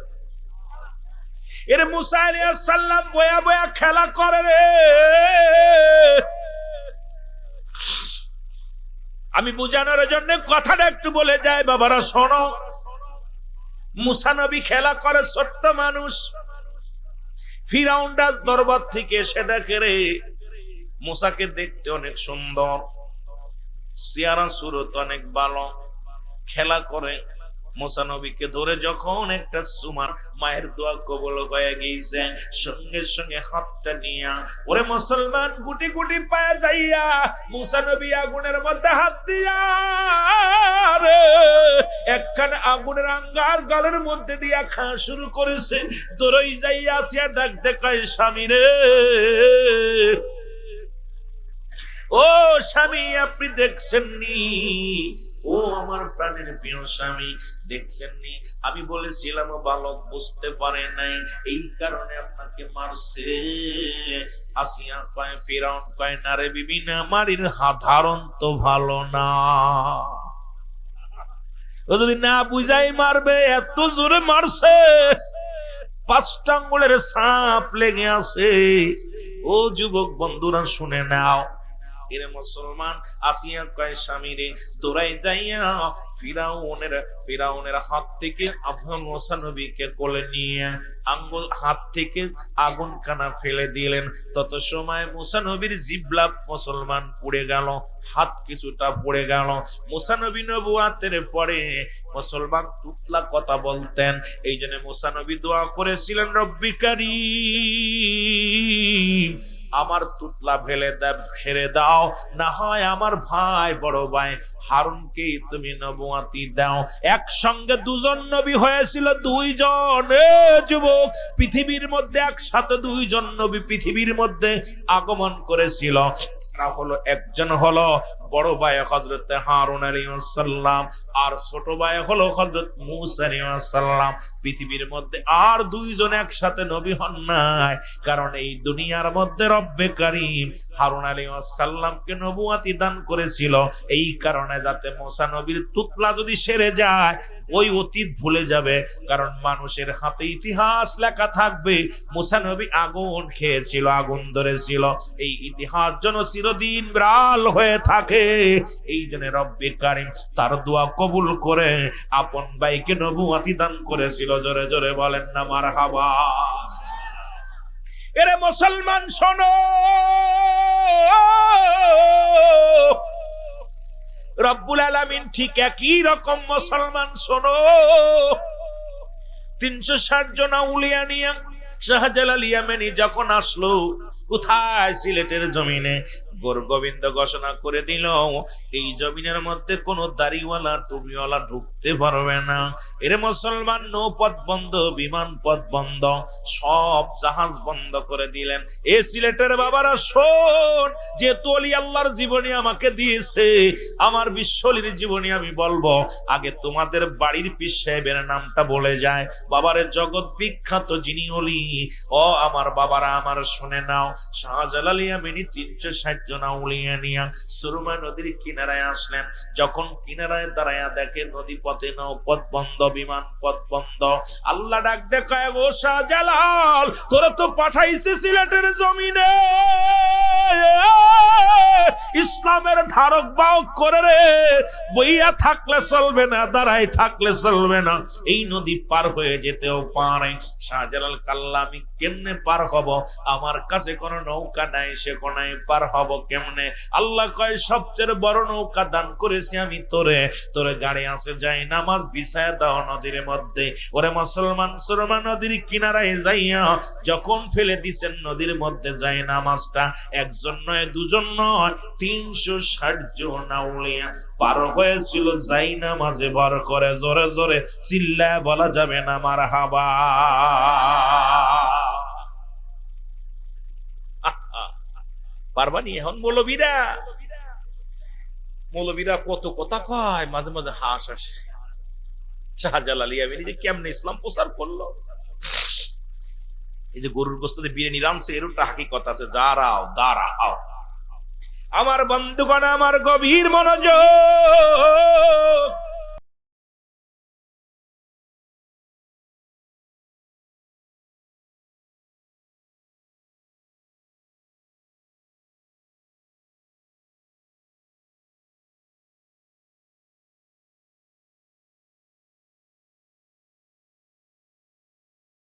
এর মুসা আলাইহিস সালাম বয়া বয়া খেলা করে রে। আমি বুঝানোর জন্য কথাটা একটু বলে যাই, বাবারা শোনো। মুসা নবী খেলা করে, ছোট্ট মানুষ, ফিরাউন রাজ দরবার থেকে এসে দেখে রে মুসাকে দেখতে অনেক সুন্দর, চেহারা সুরত অনেক ভালো, খেলা করে। মুসা নবীকে ধরে যখন একটা সুমার মায়ের দোয়া কবুল হয়ে গিয়েছে, সঙ্গে সঙ্গে হাতটা নিয়া ওরে মুসলমান গুটি গুটি পায়ে যাইয়া মুসা নবী আগুনের মধ্যে হাত দিয়া রে একখানে আগুনের আঙ্গার গালের মধ্যে দিয়া খাওয়া শুরু করেছে। দৌড়ই যাইয়া আসিয়া ডাক দেখায়, স্বামী রে, ও স্বামী, আপনি দেখছেন নি? ও আমার প্রাণের প্রিয় স্বামী, দেখছেন নি? আমি বলেছিলাম বালক বুঝতে পারে নাই, এই কারণে আপনাকে মারছে। আসিয়া কয়, ফিরাউন কয়, না রে বিবি, না, মারির ধারণ তো ভালো না। ও যদি না বুঝাই মারবে, এত জোরে মারছে, 5টা আঙ্গুলের ছাপ লেগে আছে। ও যুবক বন্ধুরা শুনে নাও, এর মুসলমান আসিয়া কয় স্বামীরে দৌড়াই যাইয়া ফিরাউনের হাত থেকে আফগান মুসা নবীকে কোলে নিয়ে আঙ্গুল হাত থেকে আগুন কানা ফেলে দিলেন। তত সময় মুসা নবীর জিহ্বা মুসলমান পুড়ে গেল, হাত কিছুটা পড়ে গেল। মুসা নবী নবুয়াতের পরে মুসলমান তুতলা কথা বলতেন, এই জন্য মুসা নবী দোয়া করেছিলেন, রব্বি কারীম আমার তুতলা ছেড়ে দাও, না হয় আমার ভাই বড় ভাই হারুনকে তুমি নবুয়াতি দাও। একসঙ্গে দুজন নবী হয়েছিল, দুইজন যুবক পৃথিবীর মধ্যে একসাথে দুইজন নবী পৃথিবীর মধ্যে আগমন করেছিল। হলো একজন হলো বড় ভাই হযরত হারুন আলাইহিস সালাম, আর ছোট ভাই হলো হযরত মূসা আলাইহিস সালাম। পৃথিবীর মধ্যে আর দুইজন একসাথে নবী হন নাই, কারণ এই দুনিয়ার মধ্যে রব্বে কারীম হারুন আলাইহিস সালামকে নবুয়াতি দান করেছিল, এই কারণে যাতে মূসা নবীর তুতলা যদি সেরে যায় ওই অতীত ভুলে যাবে, কারণ মানুষের হাতে ইতিহাস লেখা থাকবে মূসা নবী আগুন খেয়েছিল, আগুন ধরেছিল, এই ইতিহাস যেন চিরদিন বিরাল হয়ে থাকে। এই জন্য রব্বে কারীম তার দোয়া কবুল করে আপন ভাইকে নবুয়াতি দান করেছিল। জোরে জোরে বলেন না মারহাবা। এরে মুসলমান শোনো, রব্বুল আলামিন ঠিক একই রকম মুসলমান শোনো 360 জন আউলিয়া নিয়ে শাহজালাল ইয়ামানি যখন আসলো কোথায়, সিলেটের জমিনে গোবিন্দ ঘোষণা করে দিল এই জমিনের মধ্যে কোন দাড়িওয়ালা টুপিওয়ালা ঢুকতে পারবে না। এর মুসলমান নৌপথ বন্ধ, বিমান পথ বন্ধ, সব জাহাজ বন্ধ করে দিলেন। এ সিলেটের বাবারা শোন, যে তোলি আল্লাহর জীবনী আমাকে দিয়েছে, আমার বিশ্বলির জীবনী আমি বলবো, আগে তোমাদের বাড়ির পীর সাহেবের নামটা বলে যায়। বাবারে জগৎ বিখ্যাত যিনি অলি, ও আমার বাবারা আমার শুনে নাও, শাহজালাল ইয়ামানি 360 জন আউলিয়া নিয়া সুরমা নদীর কিনারায় আসলেন। যখন কিনারায় দাঁড়ায়া দেখে নদী পথে নৌপথ বন্ধ, বিমান পথ বন্ধ, আল্লাহ ডাক দেখায়, ও শাহজালাল তোরা তো পাঠাইছে সিলেটের জমিনে ইসলামের ধারক বাহক করে রে, বইয়া থাকলে চলবে না, দাঁড়াই থাকলে চলবে না, এই নদী পার হয়ে যেতেও পারে। শাহজালাল কাল্লা আমি কেমনে পার হব, আমার কাছে কোনো নৌকা নাই, সে কোনায় পার হব কেমনে? আল্লাহ কয়, সবচেয়ে বড় নৌকা দান করেছি আমি তোরে, তোরে গাড়ি আসে যাই নামাজ বিছায় দাও নদীর মধ্যে। ওরে মুসলমান, সুরমা নদীর কিনারায় যাইয়া যখন ফেলে দিছেন নদীর মধ্যে যাই নামাজটা, একজন নয় দুজন নয় 360 জন আউলিয়া পার হয়েছিল যাই নামাজে ভর করে। জোরে জোরে চিল্লায় বলা যাবে না মারহাবা। পারবানি এখন মৌলবীরা কত কথা কয়, মাঝে মাঝে হাস আসে। শাহজালাল ইয়ামানি যে কেমনে ইসলাম প্রচার করলো, এই যে গরুর গোশতে বিরিয়ানি রানছে, এর একটা হাকিকত আছে। দাঁড়াও আমার বন্ধুগণ, আমার গভীর মনোযোগ,